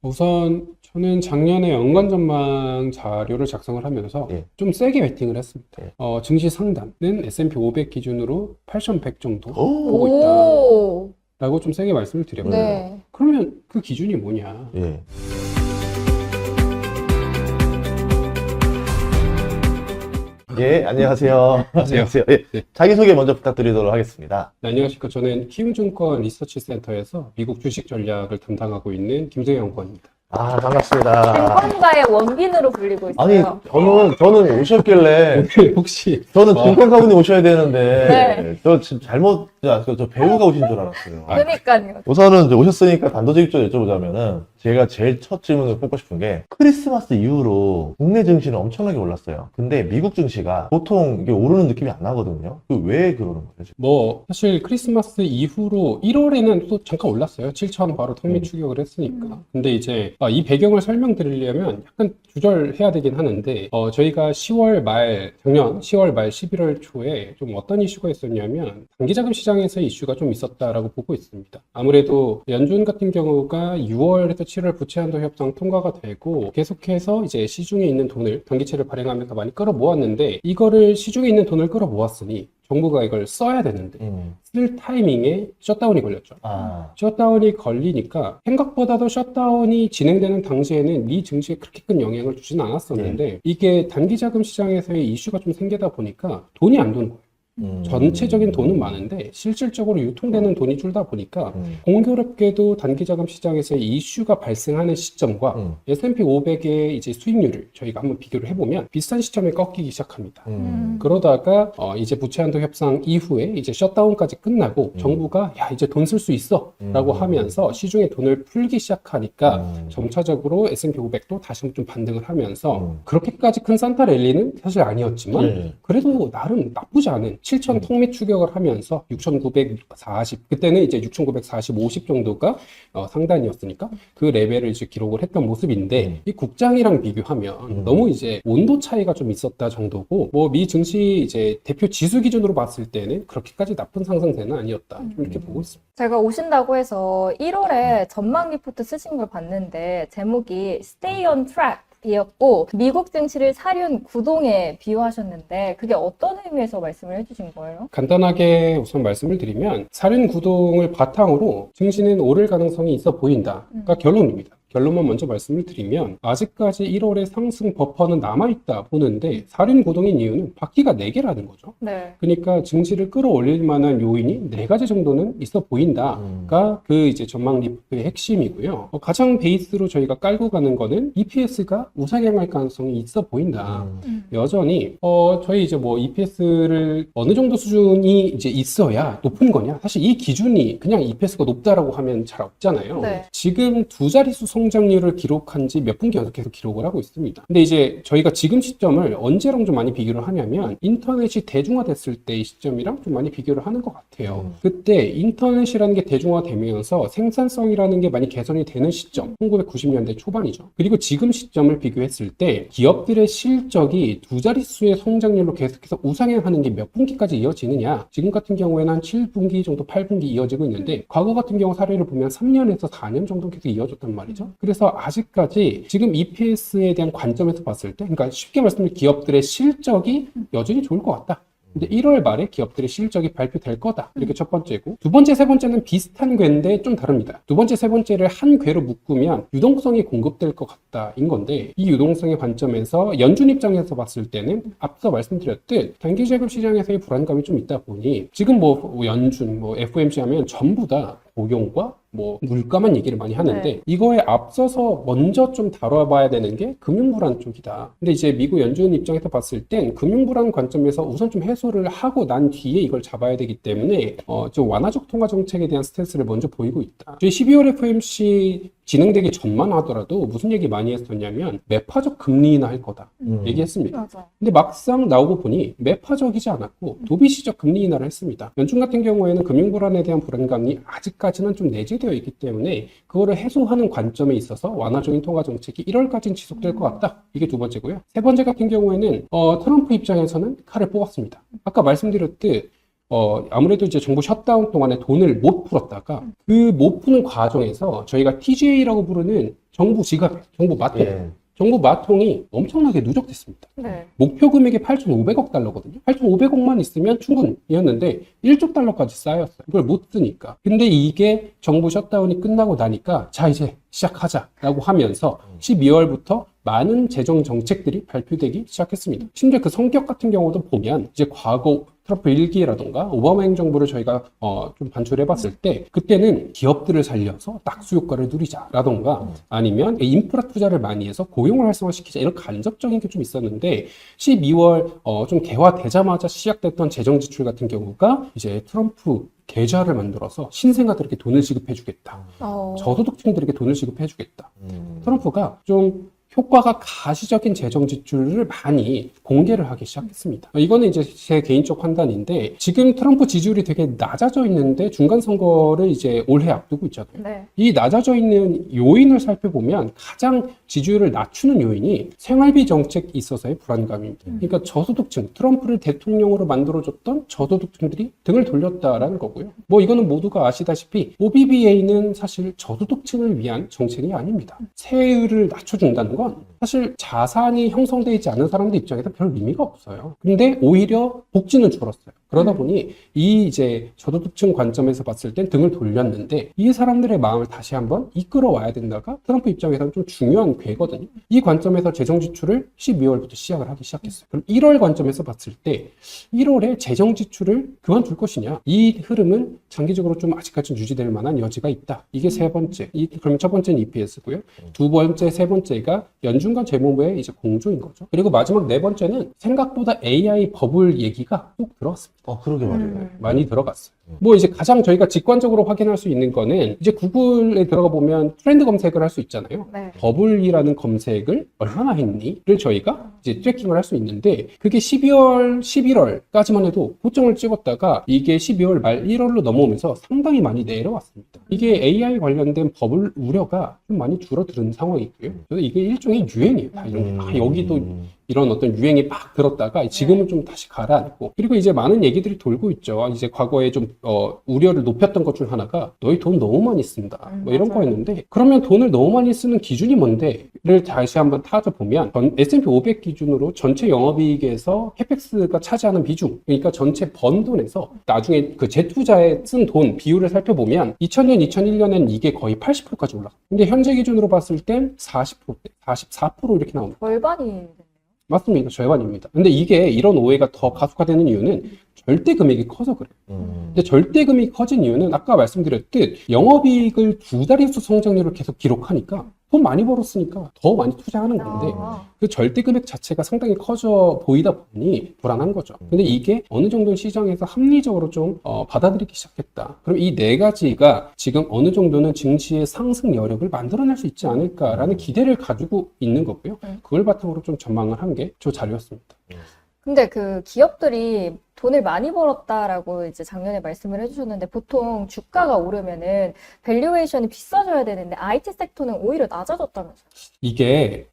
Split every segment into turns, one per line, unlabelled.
우선 저는 작년에 연간 전망 자료를 작성을 하면서
예.
좀 세게 베팅을 했습니다.
예.
증시 상단은 S&P 500 기준으로 8,100 정도
오,
보고 있다
오,
라고 좀 세게 말씀을 드렸고요.
네.
그러면 그 기준이 뭐냐?
예. 예, 안녕하세요.
안녕하세요.
예.
네.
자기소개 먼저 부탁드리도록 하겠습니다.
네, 안녕하십니까. 저는 키움증권 리서치센터에서 미국 주식 전략을 담당하고 있는 김세영 권입니다.
아, 반갑습니다.
증권가의 원빈으로 불리고
아니,
있어요.
저는 오셨길래,
오늘 혹시
저는 증권가분이 오셔야 되는데,
네.
저 지금 저 배우가 오신 줄 알았어요.
그러니까요.
우선은 이제 오셨으니까 단도직입적으로 여쭤보자면은, 제가 제일 첫 질문을 뽑고 싶은 게, 크리스마스 이후로 국내 증시는 엄청나게 올랐어요. 근데 미국 증시가 보통 이게 오르는 느낌이 안 나거든요. 왜 그러는 거예요?
사실 크리스마스 이후로 1월에는 또 잠깐 올랐어요. 7천 바로 턱밑 추격을 했으니까. 근데 이제 이 배경을 설명드리려면 약간 조절해야 되긴 하는데 저희가 작년 10월 말 11월 초에 좀 어떤 이슈가 있었냐면 단기자금 시장에서의 이슈가 좀 있었다라고 보고 있습니다. 아무래도 연준 같은 경우가 6월에서 7월 부채 한도 협상 통과가 되고 계속해서 이제 시중에 있는 돈을 단기채를 발행하면서 많이 끌어모았는데 이거를 시중에 있는 돈을 끌어모았으니 정부가 이걸 써야 되는데 쓸 타이밍에 셧다운이 걸렸죠. 셧다운이 걸리니까 생각보다도 셧다운이 진행되는 당시에는 미 증시에 그렇게 큰 영향을 주진 않았었는데 이게 단기자금 시장에서의 이슈가 좀 생기다 보니까 돈이 안 도는 거예요. 전체적인 돈은 많은데 실질적으로 유통되는 돈이 줄다 보니까 공교롭게도 단기자금 시장에서 이슈가 발생하는 시점과 S&P 500의 이제 수익률을 저희가 한번 비교를 해보면 비슷한 시점에 꺾이기 시작합니다. 그러다가 이제 부채 한도 협상 이후에 이제 셧다운까지 끝나고 정부가 야 이제 돈 쓸 수 있어 라고 하면서 시중에 돈을 풀기 시작하니까 점차적으로 S&P 500도 다시 한번 좀 반등을 하면서 그렇게까지 큰 산타 랠리는 사실 아니었지만 그래도 나름 나쁘지 않은 7천 턱밑 추격을 하면서 6,940 그때는 이제 6,940, 50 정도가 상단이었으니까 그 레벨을 이제 기록을 했던 모습인데 이 국장이랑 비교하면 너무 이제 온도 차이가 좀 있었다 정도고 미 증시 이제 대표 지수 기준으로 봤을 때는 그렇게까지 나쁜 상승세는 아니었다 좀 이렇게 보고 있습니다.
제가 오신다고 해서 1월에 전망 리포트 쓰신 걸 봤는데 제목이 Stay on Track 이었고 미국 증시를 사륜 구동에 비유하셨는데 그게 어떤 의미에서 말씀을 해주신 거예요?
간단하게 우선 말씀을 드리면 사륜 구동을 바탕으로 증시는 오를 가능성이 있어 보인다가 결론입니다. 결론만 먼저 말씀을 드리면 아직까지 1월에 상승 버퍼는 남아있다 보는데 사륜 구동인 이유는 바퀴가 4개라는 거죠.
네.
그러니까 증시를 끌어올릴 만한 요인이 4가지 정도는 있어 보인다가 그 이제 전망 리포트의 핵심이고요. 가장 베이스로 저희가 깔고 가는 거는 EPS가 우상향할 가능성이 있어 보인다. 여전히 저희 이제 EPS를 어느 정도 수준이 이제 있어야 높은 거냐? 사실 이 기준이 그냥 EPS가 높다라고 하면 잘 없잖아요.
네.
지금 두 자릿수 성장률을 기록한 지 몇 분기 계속 기록을 하고 있습니다. 근데 이제 저희가 지금 시점을 언제랑 좀 많이 비교를 하냐면 인터넷이 대중화됐을 때의 시점이랑 좀 많이 비교를 하는 것 같아요. 그때 인터넷이라는 게 대중화되면서 생산성이라는 게 많이 개선이 되는 시점 1990년대 초반이죠. 그리고 지금 시점을 비교했을 때 기업들의 실적이 두 자릿수의 성장률로 계속해서 우상향하는 게 몇 분기까지 이어지느냐 지금 같은 경우에는 한 7분기 정도 8분기 이어지고 있는데 과거 같은 경우 사례를 보면 3년에서 4년 정도 계속 이어졌단 말이죠. 그래서 아직까지 지금 EPS에 대한 관점에서 봤을 때 그러니까 쉽게 말씀드리면 기업들의 실적이 여전히 좋을 것 같다. 근데 1월 말에 기업들의 실적이 발표될 거다. 이렇게 첫 번째고 두 번째, 세 번째는 비슷한 궤인데 좀 다릅니다. 두 번째, 세 번째를 한 궤로 묶으면 유동성이 공급될 것 같다인 건데 이 유동성의 관점에서 연준 입장에서 봤을 때는 앞서 말씀드렸듯 단기자금 시장에서의 불안감이 좀 있다 보니 지금 연준, FOMC 하면 전부 다 고용과 물가만 얘기를 많이 하는데 이거에 앞서서 먼저 좀 다뤄봐야 되는 게 금융불안 쪽이다. 근데 이제 미국 연준 입장에서 봤을 땐 금융불안 관점에서 우선 좀 해소를 하고 난 뒤에 이걸 잡아야 되기 때문에 좀 완화적 통화 정책에 대한 스탠스를 먼저 보이고 있다. 저희 12월 FOMC 진행되기 전만 하더라도 무슨 얘기 많이 했었냐면 매파적 금리 인하할 거다 얘기했습니다.
맞아.
근데 막상 나오고 보니 매파적이지 않았고 도비시적 금리 인하를 했습니다. 연준 같은 경우에는 금융불안에 대한 불안감이 아직까지는 좀 내재되어 있기 때문에 그거를 해소하는 관점에 있어서 완화적인 통화 정책이 1월까지는 지속될 것 같다. 이게 두 번째고요. 세 번째 같은 경우에는 트럼프 입장에서는 칼을 뽑았습니다. 아까 말씀드렸듯 아무래도 이제 정부 셧다운 동안에 돈을 못 풀었다가 그 못 푸는 과정에서 저희가 TGA라고 부르는 정부 지갑, 정부 마통,
예.
정부 마통이 엄청나게 누적됐습니다.
네.
목표 금액이 8,500억 달러거든요. 8,500억만 있으면 충분이었는데 1조 달러까지 쌓였어요. 이걸 못 쓰니까. 근데 이게 정부 셧다운이 끝나고 나니까 자 이제 시작하자라고 하면서 12월부터 많은 재정 정책들이 발표되기 시작했습니다. 심지어 그 성격 같은 경우도 보면 이제 과거 트럼프 1기라던가 오바마 행정부를 저희가 좀 반출해봤을 때 그때는 기업들을 살려서 낙수 효과를 누리자라던가 아니면 인프라 투자를 많이 해서 고용을 활성화시키자 이런 간접적인 게 좀 있었는데 12월 좀 개화되자마자 시작됐던 재정 지출 같은 경우가 이제 트럼프 계좌를 만들어서 신생아들에게 돈을 지급해주겠다. 저소득층들에게 돈을 지급해주겠다. 트럼프가 좀 효과가 가시적인 재정 지출을 많이 공개를 하기 시작했습니다. 이거는 이제 제 개인적 판단인데 지금 트럼프 지지율이 되게 낮아져 있는데 중간 선거를 이제 올해 앞두고 있잖아요.
네.
이 낮아져 있는 요인을 살펴보면 가장 지지율을 낮추는 요인이 생활비 정책이 있어서의 불안감입니다. 그러니까 저소득층, 트럼프를 대통령으로 만들어줬던 저소득층들이 등을 돌렸다라는 거고요. 뭐 이거는 모두가 아시다시피 OBBA는 사실 저소득층을 위한 정책이 아닙니다. 세율을 낮춰준다는 건 사실 자산이 형성되어 있지 않은 사람들 입장에서 별 의미가 없어요. 근데 오히려 복지는 줄었어요. 그러다 보니 이 이제 저소득층 관점에서 봤을 땐 등을 돌렸는데 이 사람들의 마음을 다시 한번 이끌어 와야 된다가 트럼프 입장에서는 좀 중요한 궤거든요. 이 관점에서 재정 지출을 12월부터 시작을 하기 시작했어요. 그럼 1월 관점에서 봤을 때 1월에 재정 지출을 그만둘 것이냐? 이 흐름은 장기적으로 좀 아직까지 유지될 만한 여지가 있다. 이게 세 번째. 그러면 첫 번째는 EPS고요. 두 번째, 세 번째가 연준과 재무부의 이제 공조인 거죠. 그리고 마지막 네 번째는 생각보다 AI 버블 얘기가 꼭 들어왔습니다.
그러게 말이에요.
많이 들어갔어요. 뭐 이제 가장 저희가 직관적으로 확인할 수 있는 거는 이제 구글에 들어가 보면 트렌드 검색을 할 수 있잖아요.
네.
버블이라는 검색을 얼마나 했니를 저희가 이제 트래킹을 할 수 있는데 그게 12월, 11월까지만 해도 고점을 찍었다가 이게 12월 말 1월로 넘어오면서 상당히 많이 내려왔습니다. 이게 AI 관련된 버블 우려가 좀 많이 줄어드는 상황이고요. 그래서 이게 일종의 유행이에요. 다 이런 게. 여기도 이런 어떤 유행이 막 들었다가 지금은 좀 다시 가라앉고 그리고 이제 많은 얘기들이 돌고 있죠. 이제 과거에 좀 우려를 높였던 것 중 하나가 너희 돈 너무 많이 쓴다 뭐 이런
맞아요.
거였는데 그러면 돈을 너무 많이 쓰는 기준이 뭔데를 다시 한번 따져보면 S&P 500 기준으로 전체 영업이익에서 캐펙스가 차지하는 비중 그러니까 전체 번 돈에서 나중에 그 재투자에 쓴 돈 비율을 살펴보면 2000년, 2001년엔 이게 거의 80%까지 올라가. 근데 현재 기준으로 봤을 땐 40%대, 44% 이렇게 나옵니다.
절반이 됐네요.
맞습니다. 절반입니다. 근데 이게 이런 오해가 더 가속화되는 이유는 절대 금액이 커서 그래요. 근데 절대 금액이 커진 이유는 아까 말씀드렸듯 영업이익을 2자릿수 성장률을 계속 기록하니까 돈 많이 벌었으니까 더 많이 투자하는 건데 그 절대 금액 자체가 상당히 커져 보이다 보니 불안한 거죠. 근데 이게 어느 정도 시장에서 합리적으로 좀 받아들이기 시작했다. 그럼 이 네 가지가 지금 어느 정도는 증시의 상승 여력을 만들어낼 수 있지 않을까라는 기대를 가지고 있는 거고요. 그걸 바탕으로 좀 전망을 한 게 저 자료였습니다.
근데 그 기업들이 돈을 많이 벌었다라고 이제 작년에 말씀을 해주셨는데 보통 주가가 오르면은 밸류에이션이 비싸져야 되는데 IT 섹터는 오히려 낮아졌다면서요?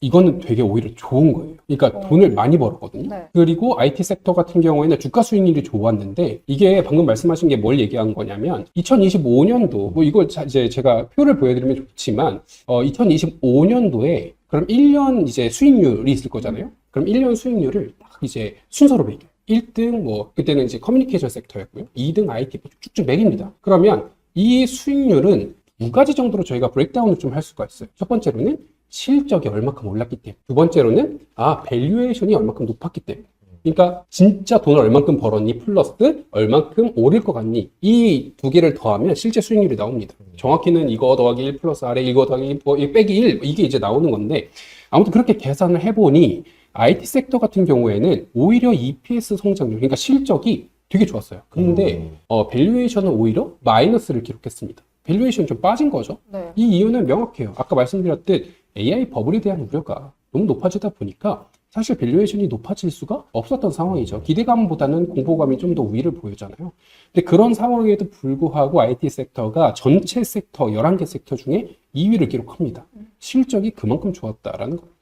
이거는 되게 오히려 좋은 거예요. 그러니까 돈을 많이 벌었거든요.
네.
그리고 IT 섹터 같은 경우에는 주가 수익률이 좋았는데 이게 방금 말씀하신 게 뭘 얘기한 거냐면 2025년도 뭐 이걸 이제 제가 표를 보여드리면 좋지만 2025년도에 그럼 1년 이제 수익률이 있을 거잖아요. 그럼 1년 수익률을 딱 이제 순서로 매겨요. 1등 뭐 그때는 이제 커뮤니케이션 섹터였고요. 2등 IT 쭉쭉 매깁니다. 그러면 이 수익률은 두 가지 정도로 저희가 브레이크다운을 좀 할 수가 있어요. 첫 번째로는 실적이 얼마큼 올랐기 때문에 두 번째로는 밸류에이션이 얼마큼 높았기 때문에 그러니까 진짜 돈을 얼만큼 벌었니 플러스 얼만큼 오를 것 같니 이 두 개를 더하면 실제 수익률이 나옵니다. 정확히는 이거 더하기 1 플러스 아래 이거 더하기 빼기 1 이게 이제 나오는 건데 아무튼 그렇게 계산을 해보니 IT 섹터 같은 경우에는 오히려 EPS 성장률, 그러니까 실적이 되게 좋았어요. 근데 밸류에이션은 오히려 마이너스를 기록했습니다. 밸류에이션이 좀 빠진 거죠.
네.
이 이유는 명확해요. 아까 말씀드렸듯 AI 버블에 대한 우려가 너무 높아지다 보니까 사실 밸류에이션이 높아질 수가 없었던 상황이죠. 기대감보다는 공포감이 좀 더 우위를 보이잖아요. 근데 그런 상황에도 불구하고 IT 섹터가 전체 섹터 11개 섹터 중에 2위를 기록합니다. 실적이 그만큼 좋았다라는 겁니다.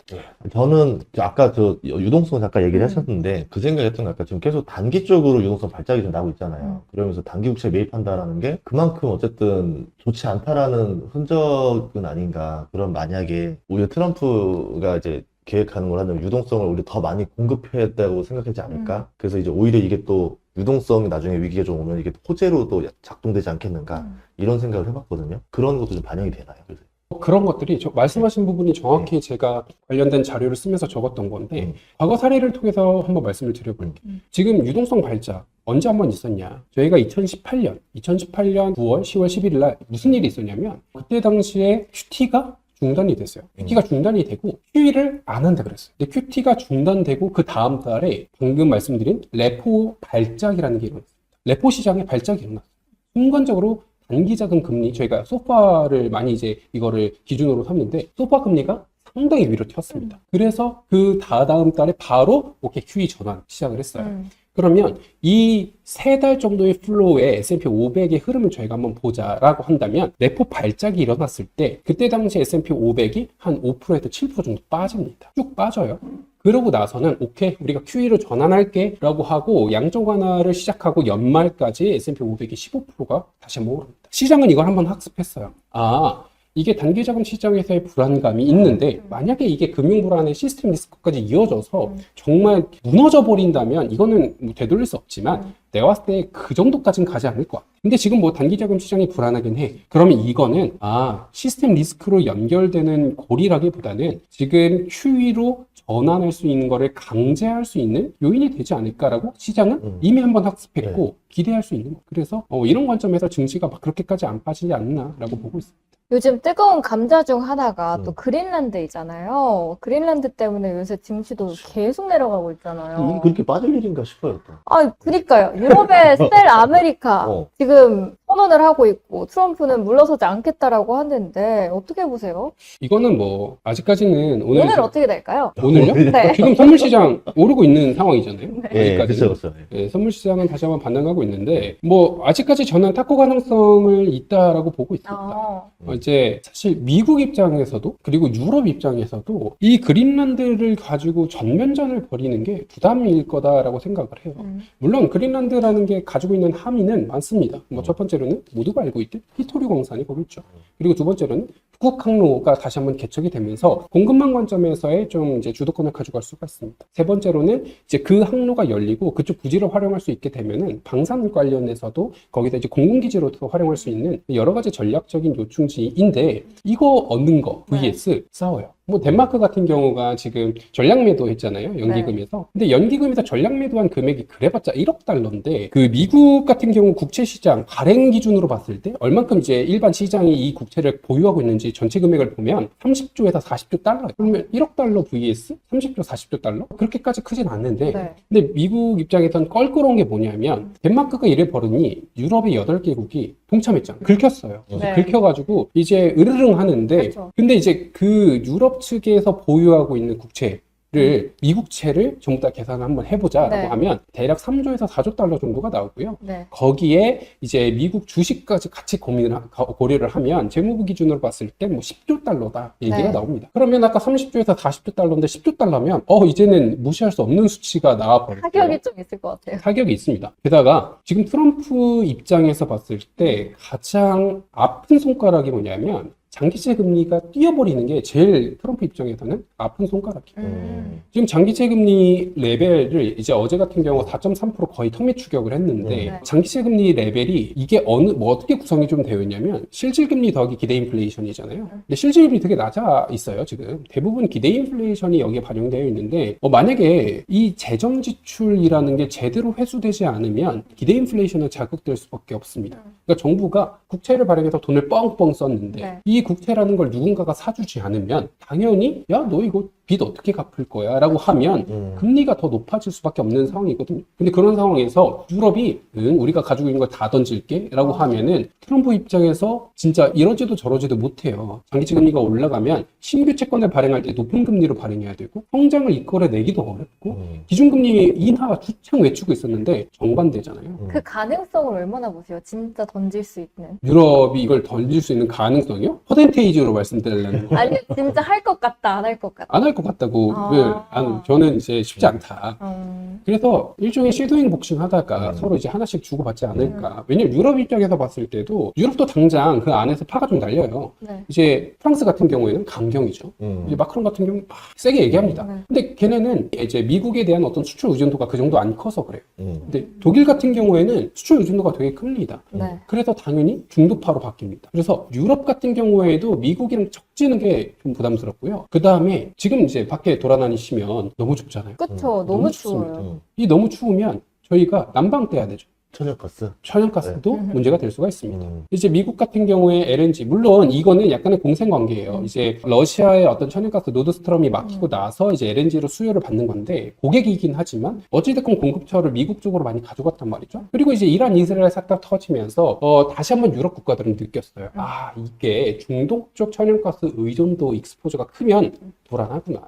저는 아까 저 유동성 잠깐 얘기를
음.
하셨는데 그 생각했던 게 아까 지금 계속 단기적으로 유동성 발작이 좀 나고 있잖아요. 그러면서 단기 국채 매입한다라는 게 그만큼 어쨌든 좋지 않다라는 흔적은 아닌가. 그럼 만약에 오히려 트럼프가 이제 계획하는 걸 하면 유동성을 우리 더 많이 공급했다고 생각하지 않을까? 그래서 이제 오히려 이게 또 유동성이 나중에 위기가 좀 오면 이게 호재로도 작동되지 않겠는가? 이런 생각을 해봤거든요. 그런 것도 좀 반영이 되나요? 그래서.
그런 것들이 말씀하신 부분이 정확히 제가 관련된 자료를 쓰면서 적었던 건데 과거 사례를 통해서 한번 말씀을 드려볼게요. 지금 유동성 발작 언제 한번 있었냐? 저희가 2018년 9월, 10월, 11일 날 무슨 일이 있었냐면 그때 당시에 QT가 중단이 됐어요. QT가 중단이 되고 QE를 안 한다 그랬어요. 근데 QT가 중단되고 그 다음 달에 방금 말씀드린 레포 발작이라는 게 일어났습니다. 레포 시장에 발작이 일어났어요. 순간적으로 단기자금 금리, 저희가 소파를 많이 이제 이거를 기준으로 삼는데 소파 금리가 상당히 위로 튀었습니다. 그래서 그 다음 달에 바로 오케이 QE 전환 시작을 했어요. 그러면 이 3달 정도의 플로우의 S&P 500의 흐름을 저희가 한번 보자라고 한다면 레포 발작이 일어났을 때 그때 당시 S&P 500이 한 5%에서 7% 정도 빠집니다. 쭉 빠져요. 그러고 나서는 오케이 우리가 QE로 전환할게 라고 하고 양적 완화를 시작하고 연말까지 S&P 500이 15%가 다시 한번 오릅니다. 시장은 이걸 한번 학습했어요. 이게 단기자금 시장에서의 불안감이 있는데 만약에 이게 금융불안의 시스템 리스크까지 이어져서 정말 무너져 버린다면 이거는 뭐 되돌릴 수 없지만 내가 봤을 때 그 정도까지는 가지 않을 것 같아. 근데 지금 뭐 단기자금 시장이 불안하긴 해. 그러면 이거는 시스템 리스크로 연결되는 고리라기보다는 지금 QE로 전환할 수 있는 거를 강제할 수 있는 요인이 되지 않을까라고 시장은 이미 한번 학습했고 기대할 수 있는 거. 그래서 이런 관점에서 증시가 막 그렇게까지 안 빠지지 않나라고 보고 있습니다.
요즘 뜨거운 감자 중 하나가 또 그린란드이잖아요. 그린란드 때문에 요새 증시도 계속 내려가고 있잖아요.
이게 그렇게 빠질 일인가 싶어요. 또.
그니까요. 유럽의 스텔 아메리카 지금 선언을 하고 있고 트럼프는 물러서지 않겠다라고 하는데 어떻게 보세요?
이거는 뭐 아직까지는 오늘
어떻게 될까요?
오늘요?
네.
지금 선물 시장 오르고 있는 상황이잖아요.
그렇죠.
선물 시장은 다시 한번 반등하고 있는데 뭐 아직까지 저는 탁구 가능성을 있다라고 보고 있습니다. 이제 사실 미국 입장에서도 그리고 유럽 입장에서도 이 그린란드를 가지고 전면전을 벌이는 게 부담일 거다라고 생각을 해요. 물론 그린란드라는 게 가지고 있는 함의는 많습니다. 뭐 첫 번째로는 모두가 알고 있듯 히토리 광산이 거기 있죠. 그리고 두 번째로는 북극 항로가 다시 한번 개척이 되면서 공급망 관점에서의 좀 이제 주도권을 가져갈 수가 있습니다. 세 번째로는 이제 그 항로가 열리고 그쪽 부지를 활용할 수 있게 되면은 방산 관련해서도 거기다 이제 공군기지로도 활용할 수 있는 여러 가지 전략적인 요충지인데 이거 얻는 거 vs 싸워요. 뭐 덴마크 같은 경우가 지금 전략 매도 했잖아요. 연기금에서. 근데 연기금에서 전략 매도한 금액이 그래봤자 1억 달러인데 그 미국 같은 경우 국채 시장 발행 기준으로 봤을 때 얼만큼 이제 일반 시장이 이 국채를 보유하고 있는지 전체 금액을 보면 30조에서 40조 달러. 그러면 1억 달러 vs 30조, 40조 달러? 그렇게까지 크진 않는데 근데 미국 입장에선 껄끄러운 게 뭐냐면 덴마크가 이래 버릇니 유럽의 8개국이 동참했잖아요. 긁혔어요. 긁혀가지고 이제 으르릉 하는데 근데 이제 그 유럽 측에서 보유하고 있는 국채를 미국채를 전부 다 계산을 한번 해보자라고 하면 대략 3조에서 4조 달러 정도가 나오고요. 거기에 이제 미국 주식까지 같이 고려를 하면 재무부 기준으로 봤을 때 뭐 10조 달러다 얘기가 나옵니다. 그러면 아까 30조에서 40조 달러인데 10조 달러면 이제는 무시할 수 없는 수치가 나와버렸어요.
타격이 좀 있을 것 같아요.
타격이 있습니다. 게다가 지금 트럼프 입장에서 봤을 때 가장 아픈 손가락이 뭐냐면 장기채 금리가 뛰어버리는 게 제일 트럼프 입장에서는 아픈 손가락이에요. 지금 장기채 금리 레벨을 이제 어제 같은 경우 4.3% 거의 턱밑 추격을 했는데 장기채 금리 레벨이 이게 어떻게 구성이 좀 되어 있냐면 실질 금리 더하기 기대 인플레이션이잖아요. 근데 실질 금리 되게 낮아 있어요. 지금 대부분 기대 인플레이션이 여기에 반영되어 있는데 만약에 이 재정 지출이라는 게 제대로 회수되지 않으면 기대 인플레이션은 자극될 수밖에 없습니다. 그러니까 정부가 국채를 발행해서 돈을 뻥뻥 썼는데 이 국채라는 걸 누군가가 사주지 않으면 당연히 야 너 이거 빚 어떻게 갚을 거야 라고 하면 금리가 더 높아질 수밖에 없는 상황이거든요. 근데 그런 상황에서 유럽이 우리가 가지고 있는 걸 다 던질게 라고 하면은 트럼프 입장에서 진짜 이러지도 저러지도 못해요. 장기채 금리가 올라가면 신규 채권을 발행할 때 높은 금리로 발행해야 되고 성장을 이끌어내기도 어렵고 기준금리 인하 주창 외치고 있었는데 정반대잖아요.
그 가능성을 얼마나 보세요? 진짜 던질 수 있는.
유럽이 이걸 던질 수 있는 가능성이요? 퍼센테이지로 말씀드리려는 거.
아니, 진짜 할 것 같다, 안 할 것 같다.
안 할 것 같다고. 저는 이제 쉽지 않다. 그래서 일종의 섀도잉 복싱 하다가 서로 이제 하나씩 주고받지 않을까. 왜냐면 유럽 입장에서 봤을 때도 유럽도 당장 그 안에서 파가 좀 날려요.
네.
이제 프랑스 같은 경우에는 강경이죠. 이제 마크롱 같은 경우는 막 세게 얘기합니다.
네.
근데 걔네는 이제 미국에 대한 어떤 수출 의존도가 그 정도 안 커서 그래요. 근데 독일 같은 경우에는 수출 의존도가 되게 큽니다.
네.
그래서 당연히 중도파로 바뀝니다. 그래서 유럽 같은 경우에도 미국이랑 척지는 게 좀 부담스럽고요. 그 다음에 지금 이제 밖에 돌아다니시면 너무 춥잖아요.
그쵸, 너무 추워요.
이 너무 추우면 저희가 난방 떼야 되죠.
천연가스.
천연가스도 문제가 될 수가 있습니다.
음.
이제 미국 같은 경우에 LNG, 물론 이거는 약간의 공생관계예요. 이제 러시아의 어떤 천연가스 노드스트럼이 막히고 나서 이제 LNG로 수요를 받는 건데 고객이긴 하지만 어찌됐건 공급처를 미국 쪽으로 많이 가져갔단 말이죠. 그리고 이제 이란, 이스라엘 싹다 터지면서 다시 한번 유럽 국가들은 느꼈어요. 아, 이게 중동 쪽 천연가스 의존도 익스포저가 크면 불안하구나.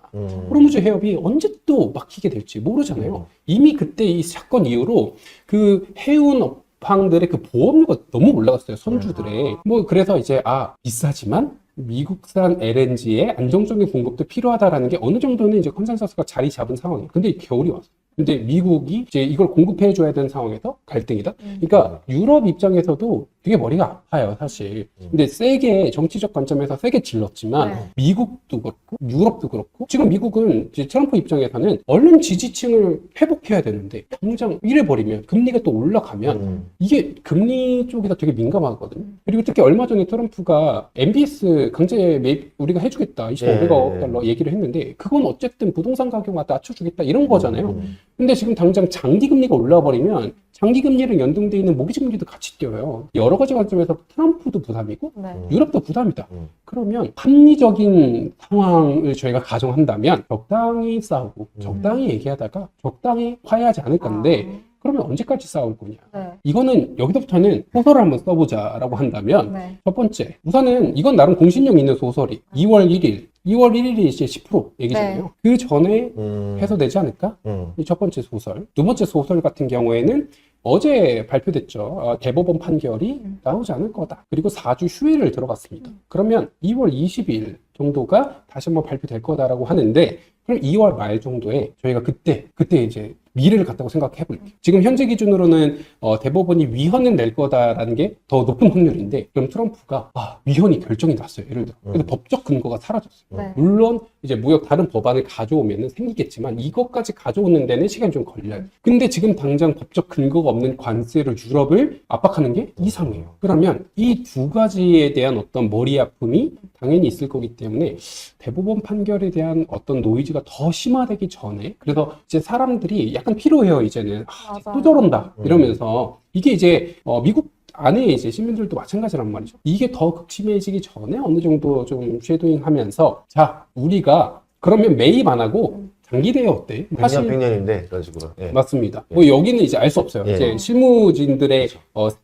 호르무즈 해협이 언제 또 막히게 될지 모르잖아요. 이미 그때 이 사건 이후로 그 해운 업황들의 그 보험료가 너무 올라갔어요. 선주들의. 뭐 그래서 이제 비싸지만 미국산 LNG의 안정적인 공급도 필요하다라는 게 어느 정도는 이제 컨센서스가 자리 잡은 상황이에요. 근데 겨울이 왔어요. 근데 미국이 이제 이걸 공급해줘야 되는 상황에서 갈등이다? 그러니까 유럽 입장에서도 되게 머리가 아파요, 사실. 근데 세게, 정치적 관점에서 세게 질렀지만,
네.
미국도 그렇고, 유럽도 그렇고, 지금 미국은 이제 트럼프 입장에서는 얼른 지지층을 회복해야 되는데, 당장 이래버리면, 금리가 또 올라가면, 이게 금리 쪽에서 되게 민감하거든요. 그리고 특히 얼마 전에 트럼프가 MBS 강제 매입 우리가 해주겠다, 25억 달러 얘기를 했는데, 그건 어쨌든 부동산 가격 낮춰주겠다, 이런 거잖아요. 근데 지금 당장 장기금리가 올라버리면 장기금리랑 연동돼 있는 모기지금리도 같이 뛰어요. 여러 가지 관점에서 트럼프도 부담이고
네.
유럽도 부담이다. 그러면 합리적인 상황을 저희가 가정한다면 적당히 싸우고 적당히 얘기하다가 적당히 화해하지 않을 건데 그러면 언제까지 싸울 거냐.
네.
이거는 여기서부터는 소설을 한번 써보자라고 한다면
네.
첫 번째, 우선은 이건 나름 공신력 있는 소설이 2월 1일이 이제 10% 얘기잖아요. 그 전에 해소되지 않을까? 이 첫 번째 소설. 두 번째 소설 같은 경우에는 어제 발표됐죠. 대법원 판결이 나오지 않을 거다. 그리고 4주 휴일을 들어갔습니다. 그러면 2월 20일 정도가 다시 한번 발표될 거다라고 하는데 그럼 2월 말 정도에 저희가 그때 이제 미래를 갖다고 생각해 볼게요. 지금 현재 기준으로는 대법원이 위헌을 낼 거다라는 게 더 높은 확률인데 그럼 트럼프가 위헌이 결정이 났어요. 예를 들어. 그래서 법적 근거가 사라졌어요.
네.
물론 이제 무역 다른 법안을 가져오면 생기겠지만 이것까지 가져오는 데는 시간이 좀 걸려요. 근데 지금 당장 법적 근거가 없는 관세로 유럽을 압박하는 게 이상해요. 그러면 이 두 가지에 대한 어떤 머리 아픔이 당연히 있을 거기 때문에 대법원 판결에 대한 어떤 노이즈가 더 심화되기 전에 그래서 이제 사람들이 약간 피로해요. 이제는 또 저런다 이러면서 이게 이제 미국 안에 이제 시민들도 마찬가지란 말이죠. 이게 더 극심해지기 전에 어느 정도 좀 쉐도잉 하면서 자 우리가 그러면 매입 안 하고 장기 대여 어때?
100년, 100년인데 이런 식으로. 예.
맞습니다. 뭐 여기는 이제 알 수 없어요.
예.
이제 실무진들의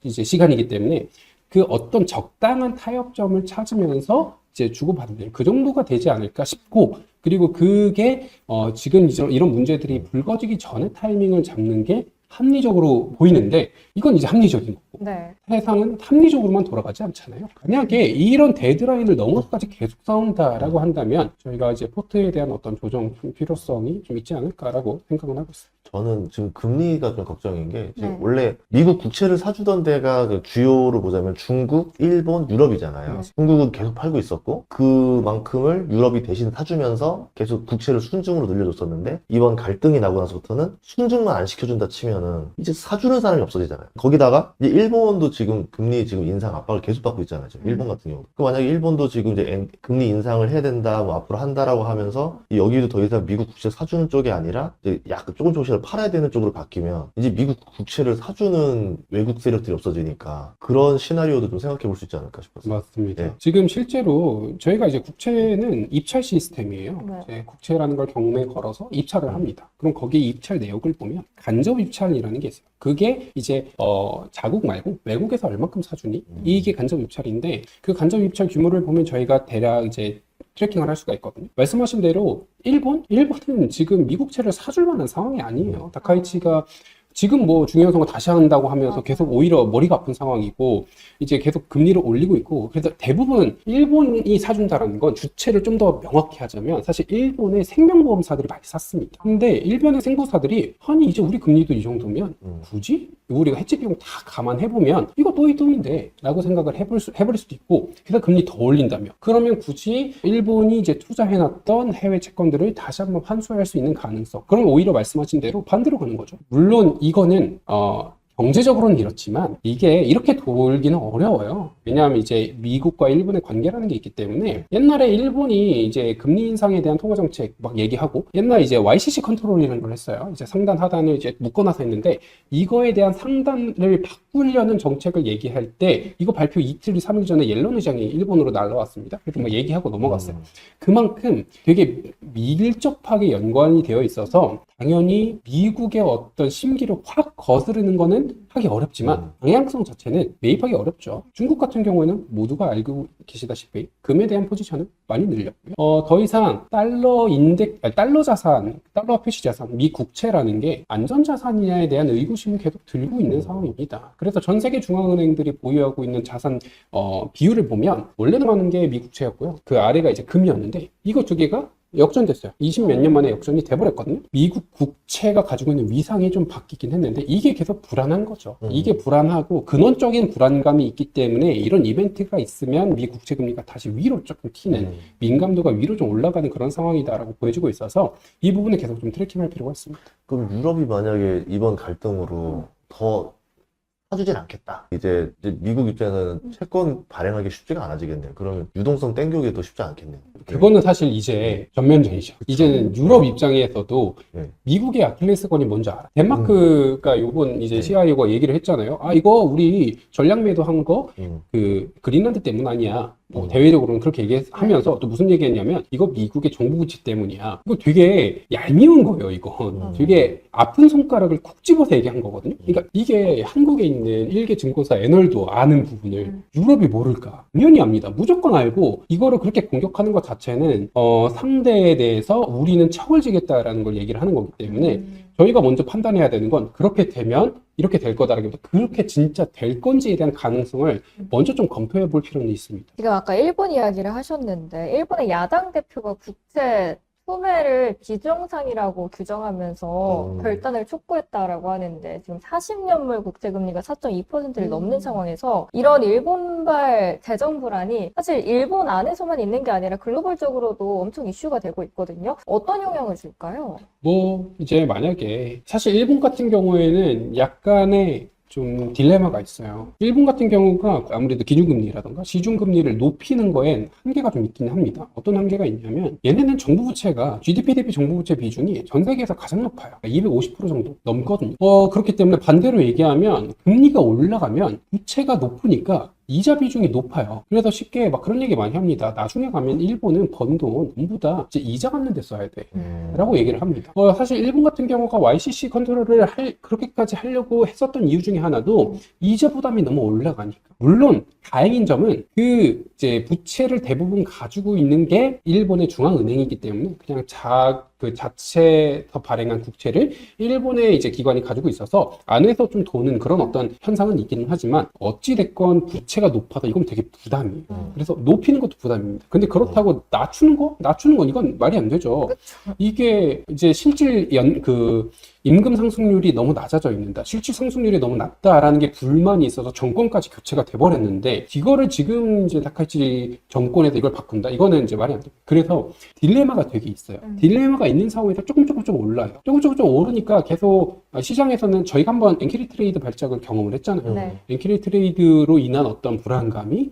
이제 시간이기 때문에 그 어떤 적당한 타협점을 찾으면서 이제 주고받는 그 정도가 되지 않을까 싶고 그리고 그게 지금 이런 문제들이 불거지기 전에 타이밍을 잡는 게 합리적으로 보이는데 이건 이제 합리적인 거고
네.
세상은 합리적으로만 돌아가지 않잖아요. 만약에 이런 데드라인을 넘어서까지 계속 싸운다라고 한다면 저희가 이제 포트에 대한 어떤 조정 필요성이 좀 있지 않을까라고 생각은 하고 있습니다.
저는 지금 금리가 좀 걱정인 게 지금
네.
원래 미국 국채를 사주던 데가 그 주요로 보자면 중국, 일본, 유럽이잖아요.
네.
중국은 계속 팔고 있었고 그만큼을 유럽이 대신 사주면서 계속 국채를 순증으로 늘려줬었는데 이번 갈등이 나고 나서부터는 순증만 안 시켜준다 치면은 이제 사주는 사람이 없어지잖아요. 거기다가 이제 일본도 지금 금리 지금 인상 압박을 계속 받고 있잖아요. 지금 일본 같은 경우. 그 만약에 일본도 지금 이제 금리 인상을 해야 된다, 뭐 앞으로 한다라고 하면서 여기도 더 이상 미국 국채 사주는 쪽이 아니라 이제 약간 조금씩 팔아야 되는 쪽으로 바뀌면 이제 미국 국채를 사주는 외국 세력들이 없어지니까 그런 시나리오도 좀 생각해 볼 수 있지 않을까 싶었어요.
맞습니다.
네.
지금 실제로 저희가 이제 국채는 입찰 시스템이에요.
네.
이제 국채라는 걸 경매에 걸어서 입찰을 합니다. 그럼 거기에 입찰 내역을 보면 간접 입찰이라는 게 있어요. 그게 이제 자국 말고 외국에서 얼마큼 사주니 이게 간접 입찰인데 그 간접 입찰 규모를 보면 저희가 대략 이제 트래킹을 할 수가 있거든요. 말씀하신 대로 일본은 지금 미국채를 사줄 만한 상황이 아니에요. 다카이치가 지금 뭐 중요한 선거 다시 한다고 하면서
맞아요.
계속 오히려 머리가 아픈 상황이고 이제 계속 금리를 올리고 있고 그래서 대부분 일본이 사준다라는 건 주체를 좀 더 명확히 하자면 사실 일본의 생명보험사들이 많이 샀습니다. 근데 일본의 생보사들이 아니 이제 우리 금리도 이 정도면 굳이 우리가 해지 비용 다 감안해보면 이거 또이또인데 라고 생각을 해버릴 수도 있고 그래서 금리 더 올린다며 그러면 굳이 일본이 이제 투자해놨던 해외 채권들을 다시 한번 환수할 수 있는 가능성 그럼 오히려 말씀하신 대로 반대로 가는 거죠. 물론 이거는 경제적으로는 이렇지만 이게 이렇게 돌기는 어려워요. 왜냐하면 이제 미국과 일본의 관계라는 게 있기 때문에 옛날에 일본이 이제 금리 인상에 대한 통화 정책 막 얘기하고 옛날 이제 YCC 컨트롤이라는 걸 했어요. 이제 상단 하단을 이제 묶어놔서 했는데 이거에 대한 상단을 바꾸려는 정책을 얘기할 때 이거 발표 이틀, 3일 전에 옐런 의장이 일본으로 날라왔습니다. 그래서 막 얘기하고 넘어갔어요. 그만큼 되게 밀접하게 연관이 되어 있어서 당연히 미국의 어떤 심기를 확 거스르는 거는 하기 어렵지만 방향성 자체는 매입하기 어렵죠. 중국 같은 경우에는 모두가 알고 계시다시피 금에 대한 포지션은 많이 늘렸고요. 더 이상 달러 자산, 달러 표시 자산, 미 국채라는 게 안전 자산이냐에 대한 의구심을 계속 들고 있는 상황입니다. 그래서 전 세계 중앙은행들이 보유하고 있는 자산 비율을 보면 원래는 많은 게 미 국채였고요. 그 아래가 이제 금이었는데 이거 두 개가 역전됐어요. 20 몇 년 만에 역전이 돼버렸거든요. 미국 국채가 가지고 있는 위상이 좀 바뀌긴 했는데 이게 계속 불안한 거죠. 이게 불안하고 근원적인 불안감이 있기 때문에 이런 이벤트가 있으면 미 국채 금리가 다시 위로 조금 튀는 민감도가 위로 좀 올라가는 그런 상황이다라고 보여지고 있어서 이 부분에 계속 좀 트래킹할 필요가 있습니다.
그럼 유럽이 만약에 이번 갈등으로 더 사주진 않겠다. 이제 미국 입장에서는 채권 발행하기 쉽지가 않아지겠네요. 그러면 유동성 땡겨오기도 쉽지 않겠네요.
그거는 사실 이제 전면전이죠. 이제는 유럽 입장에서도
네.
미국의 아킬레스건이 뭔지 알아. 덴마크가 요번 이제 CIO가 얘기를 했잖아요. 아, 이거 우리 전략 매도한 거 그 그린란드 때문 아니야. 뭐 대외적으로는 그렇게 얘기하면서 또 무슨 얘기했냐면 이거 미국의 정부 부채 때문이야. 이거 되게 얄미운 거예요, 이거. 되게 아픈 손가락을 콕 집어서 얘기한 거거든요. 그러니까 이게 한국에 있는 일개 증권사 애널도 아는 부분을 유럽이 모를까? 당연히 압니다. 무조건 알고 이거를 그렇게 공격하는 것 자체는 상대에 대해서 우리는 척을 지겠다라는 걸 얘기를 하는 거기 때문에 저희가 먼저 판단해야 되는 건 그렇게 되면 이렇게 될 거다라기보다 그렇게 진짜 될 건지에 대한 가능성을 먼저 좀 검토해 볼 필요는 있습니다.
지금 아까 일본 이야기를 하셨는데 일본의 야당 대표가 국채 소매를 비정상이라고 규정하면서 결단을 촉구했다라고 하는데 지금 40년물 국채 금리가 4.2%를 넘는 상황에서 이런 일본발 재정 불안이 사실 일본 안에서만 있는 게 아니라 글로벌적으로도 엄청 이슈가 되고 있거든요. 어떤 영향을 줄까요?
뭐 이제 만약에 사실 일본 같은 경우에는 약간의 좀 딜레마가 있어요. 일본 같은 경우가 아무래도 기준금리라던가 시중금리를 높이는 거엔 한계가 좀 있긴 합니다. 어떤 한계가 있냐면 얘네는 정부 부채가 GDP 대비 정부 부채 비중이 전 세계에서 가장 높아요. 250% 정도 넘거든요. 그렇기 때문에 반대로 얘기하면 금리가 올라가면 부채가 높으니까 이자 비중이 높아요. 그래서 쉽게 막 그런 얘기 많이 합니다. 나중에 가면 일본은 번 돈 전부 다 이제 이자 갚는 데 써야 돼. 라고 얘기를 합니다. 사실 일본 같은 경우가 YCC 컨트롤을 그렇게까지 하려고 했었던 이유 중에 하나도 이자 부담이 너무 올라가니까. 물론 다행인 점은 그 이제 부채를 대부분 가지고 있는 게 일본의 중앙은행이기 때문에 그냥 그 자체에서 발행한 국채를 일본의 이제 기관이 가지고 있어서 안에서 좀 도는 그런 어떤 현상은 있기는 하지만 어찌됐건 부채가 높아서 이건 되게 부담이에요. 그래서 높이는 것도 부담입니다. 근데 그렇다고 낮추는 건 이건 말이 안 되죠.
그쵸.
이게 이제 실질 임금 상승률이 너무 낮아져 있는다. 실질 상승률이 너무 낮다라는 게 불만이 있어서 정권까지 교체가 돼버렸는데 이거를 지금 이제 다카이치 정권에서 이걸 바꾼다. 이거는 이제 말이 안 돼요. 그래서 딜레마가 되게 있어요. 딜레마가 있는 상황에서 조금 올라요. 조금 오르니까 계속 시장에서는 저희가 한번 엔키리 트레이드 발작을 경험을 했잖아요.
네.
엔키리 트레이드로 인한 어떤 불안감이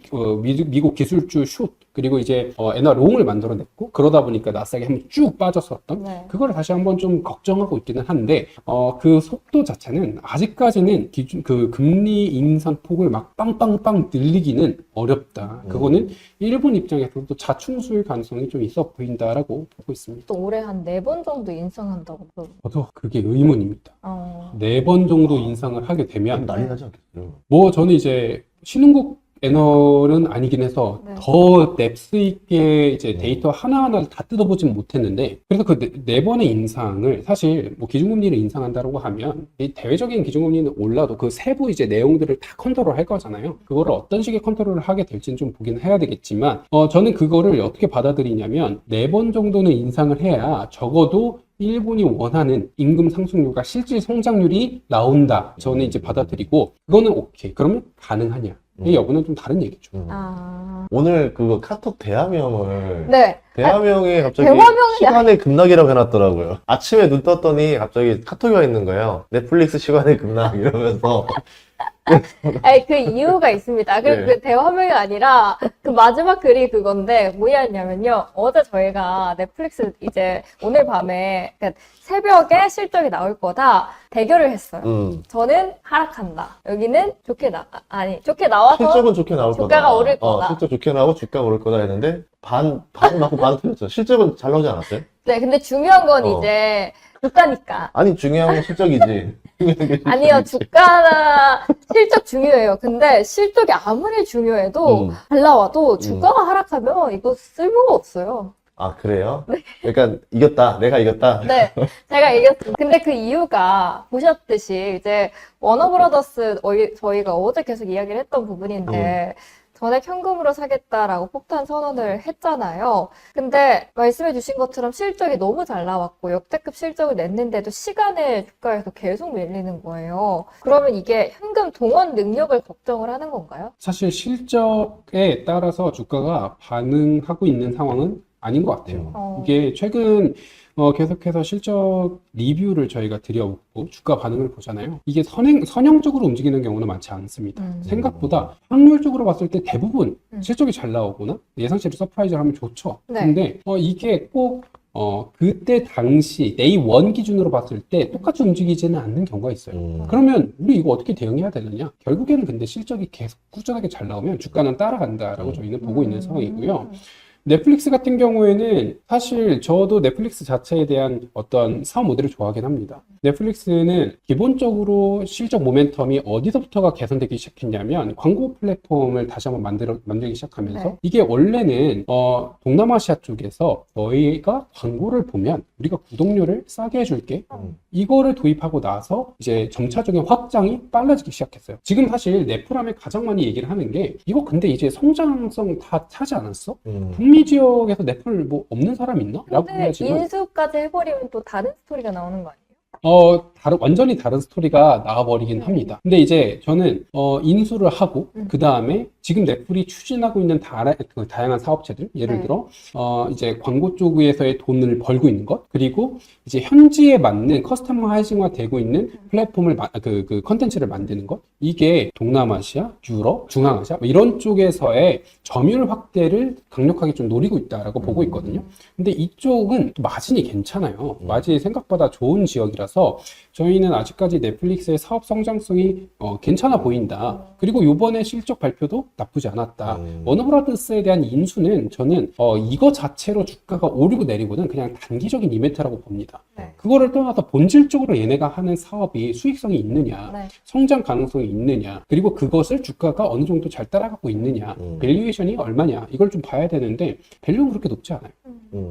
미국 기술주 숏 그리고 이제 엔화롱을 만들어냈고 그러다 보니까 나스닥이 한번 쭉 빠졌었던
네.
그걸 다시 한번 좀 걱정하고 있기는 한데 그 속도 자체는 아직까지는 그 금리 인상 폭을 막 빵빵빵 늘리기는 어렵다. 그거는 일본 입장에서도 자충수일 가능성이 좀 있어 보인다라고 보고 있습니다.
또 올해 한 4번 정도 인상한다고 그러더라고요.
저도 그게 의문입니다. 4번 정도 인상을 하게 되면
난리 나지 않겠어요?
뭐 저는 이제 신흥국 애널은 아니긴 해서
네.
더 뎁스 있게 이제 데이터 하나하나를 다 뜯어보진 못했는데, 그래서 그 네 번의 인상을 사실 뭐 기준금리를 인상한다고 하면 이 대외적인 기준금리는 올라도 그 세부 이제 내용들을 다 컨트롤 할 거잖아요. 그거를 어떤 식의 컨트롤을 하게 될지는 좀 보긴 해야 되겠지만, 저는 그거를 어떻게 받아들이냐면 4번 정도는 인상을 해야 적어도 일본이 원하는 임금 상승률과 실질 성장률이 나온다. 저는 이제 받아들이고, 그거는 오케이. 그러면 가능하냐? 이 여부는 좀 다른 얘기죠.
아,
오늘 그거 카톡 대화명을
네.
대화명에 갑자기
대화명이
시간의 급락이라고 해놨더라고요. 아침에 눈 떴더니 갑자기 카톡이 와 있는 거예요. 넷플릭스 시간의 급락 이러면서.
아니, 그 이유가 있습니다.
네.
그 대화명이 아니라 그 마지막 글이 그건데 뭐였냐면요. 어제 저희가 넷플릭스 이제 오늘 밤에 그러니까 새벽에 실적이 나올 거다 대결을 했어요. 저는 하락한다. 여기는 좋게 나와서
실적은 좋게 나올 거다.
주가가 오를 거다.
실적 좋게 나오고 주가가 오를 거다 했는데 반 맞고 반 틀렸죠. 실적은 잘 나오지 않았어요?
네, 근데 중요한 건
어.
이제 주가니까.
아니 중요한 건 실적이지. 중요한 게
아니요,
실적이지.
주가나 실적 중요해요. 근데 실적이 아무리 중요해도 잘 나와도 주가가 하락하면 이거 쓸모가 없어요.
아 그래요? 그러니까 이겼다. 내가 이겼다.
네, 제가 이겼어요. 근데 그 이유가 보셨듯이 이제 워너브라더스 저희가 어제 계속 이야기를 했던 부분인데 전액 현금으로 사겠다라고 폭탄 선언을 했잖아요. 근데 말씀해 주신 것처럼 실적이 너무 잘 나왔고 역대급 실적을 냈는데도 시간에 주가에서 계속 밀리는 거예요. 그러면 이게 현금 동원 능력을 걱정을 하는 건가요?
사실 실적에 따라서 주가가 반응하고 있는 상황은 아닌 것 같아요. 이게 최근 계속해서 실적 리뷰를 저희가 드려보고 주가 반응을 보잖아요. 이게 선형적으로 움직이는 경우는 많지 않습니다. 생각보다 확률적으로 봤을 때 대부분 실적이 잘 나오거나 예상치를 서프라이즈를 하면 좋죠.
네.
근데 이게 꼭 그때 당시 day 1 기준으로 봤을 때 똑같이 움직이지는 않는 경우가 있어요. 그러면 우리 이거 어떻게 대응해야 되느냐? 결국에는 근데 실적이 계속 꾸준하게 잘 나오면 주가는 따라간다라고 저희는 보고 있는 상황이고요. 넷플릭스 같은 경우에는 사실 저도 넷플릭스 자체에 대한 어떤 사업 모델을 좋아하긴 합니다. 넷플릭스는 기본적으로 실적 모멘텀이 어디서부터가 개선되기 시작했냐면 광고 플랫폼을 다시 한번 만들기 시작하면서
네.
이게 원래는 동남아시아 쪽에서 너희가 광고를 보면 우리가 구독료를 싸게 해줄게. 이거를 도입하고 나서 이제 점차적인 확장이 빨라지기 시작했어요. 지금 사실 넷플하면 가장 많이 얘기를 하는 게 이거 근데 이제 성장성 다 차지 않았어? 북미 지역에서 넷플 뭐 없는 사람 있나? 라고
근데
해야지만
인수까지 해버리면 또 다른 스토리가 나오는 거 아니에요?
완전히 다른 스토리가 나와버리긴 합니다. 근데 이제 저는 인수를 하고 그 다음에 지금 넷플이 추진하고 있는 다양한 사업체들, 예를
네.
들어 이제 광고 쪽에서의 돈을 벌고 있는 것, 그리고 이제 현지에 맞는 커스터마이징화 되고 있는 플랫폼을 그 컨텐츠를 만드는 것, 이게 동남아시아, 유럽, 중앙아시아 뭐 이런 쪽에서의 점유율 확대를 강력하게 좀 노리고 있다라고 보고 있거든요. 근데 이쪽은 또 마진이 괜찮아요. 마진이 생각보다 좋은 지역이라서 저희는 아직까지 넷플릭스의 사업 성장성이 괜찮아 보인다. 그리고 요번에 실적 발표도 나쁘지 않았다. 워너브라더스에 대한 인수는 저는 이거 자체로 주가가 오르고 내리고는 그냥 단기적인 이벤트라고 봅니다.
네.
그거를 떠나서 본질적으로 얘네가 하는 사업이 수익성이 있느냐,
네.
성장 가능성이 있느냐, 그리고 그것을 주가가 어느 정도 잘 따라가고 있느냐, 밸류에이션이 얼마냐, 이걸 좀 봐야 되는데 밸류는 그렇게 높지 않아요.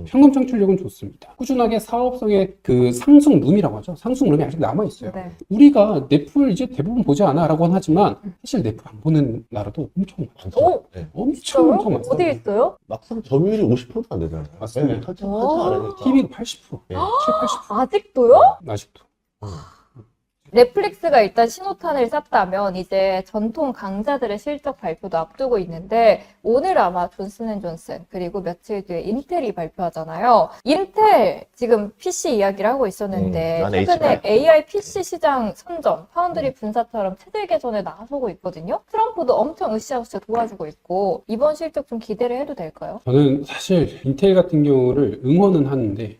현금 창출력은 좋습니다. 꾸준하게 사업성의 그 상승룸이라고 하죠. 상승룸이 아직 남아있어요.
네.
우리가 넷플 이제 대부분 보지 않아 라고 하지만 사실 넷플 안 보는 나라도 엄청 많죠.
오!
네.
엄청 많아요.
어디 있어요?
막상 점유율이 50%도 안 되잖아요.
맞습니다.
네, 한참
오.
아래니까.
TV도 80%,
네.
7, 80%
아직도요?
아직도.
넷플릭스가 일단 신호탄을 쐈다면 이제 전통 강자들의 실적 발표도 앞두고 있는데 오늘 아마 존슨앤존슨 그리고 며칠 뒤에 인텔이 발표하잖아요. 인텔 지금 PC 이야기를 하고 있었는데
난
최근에
H8.
AI PC 시장 선점, 파운드리 분사처럼 체질 개선에 나서고 있거든요. 트럼프도 엄청 으쌰으쌰 도와주고 있고 이번 실적 좀 기대를 해도 될까요?
저는 사실 인텔 같은 경우를 응원은 하는데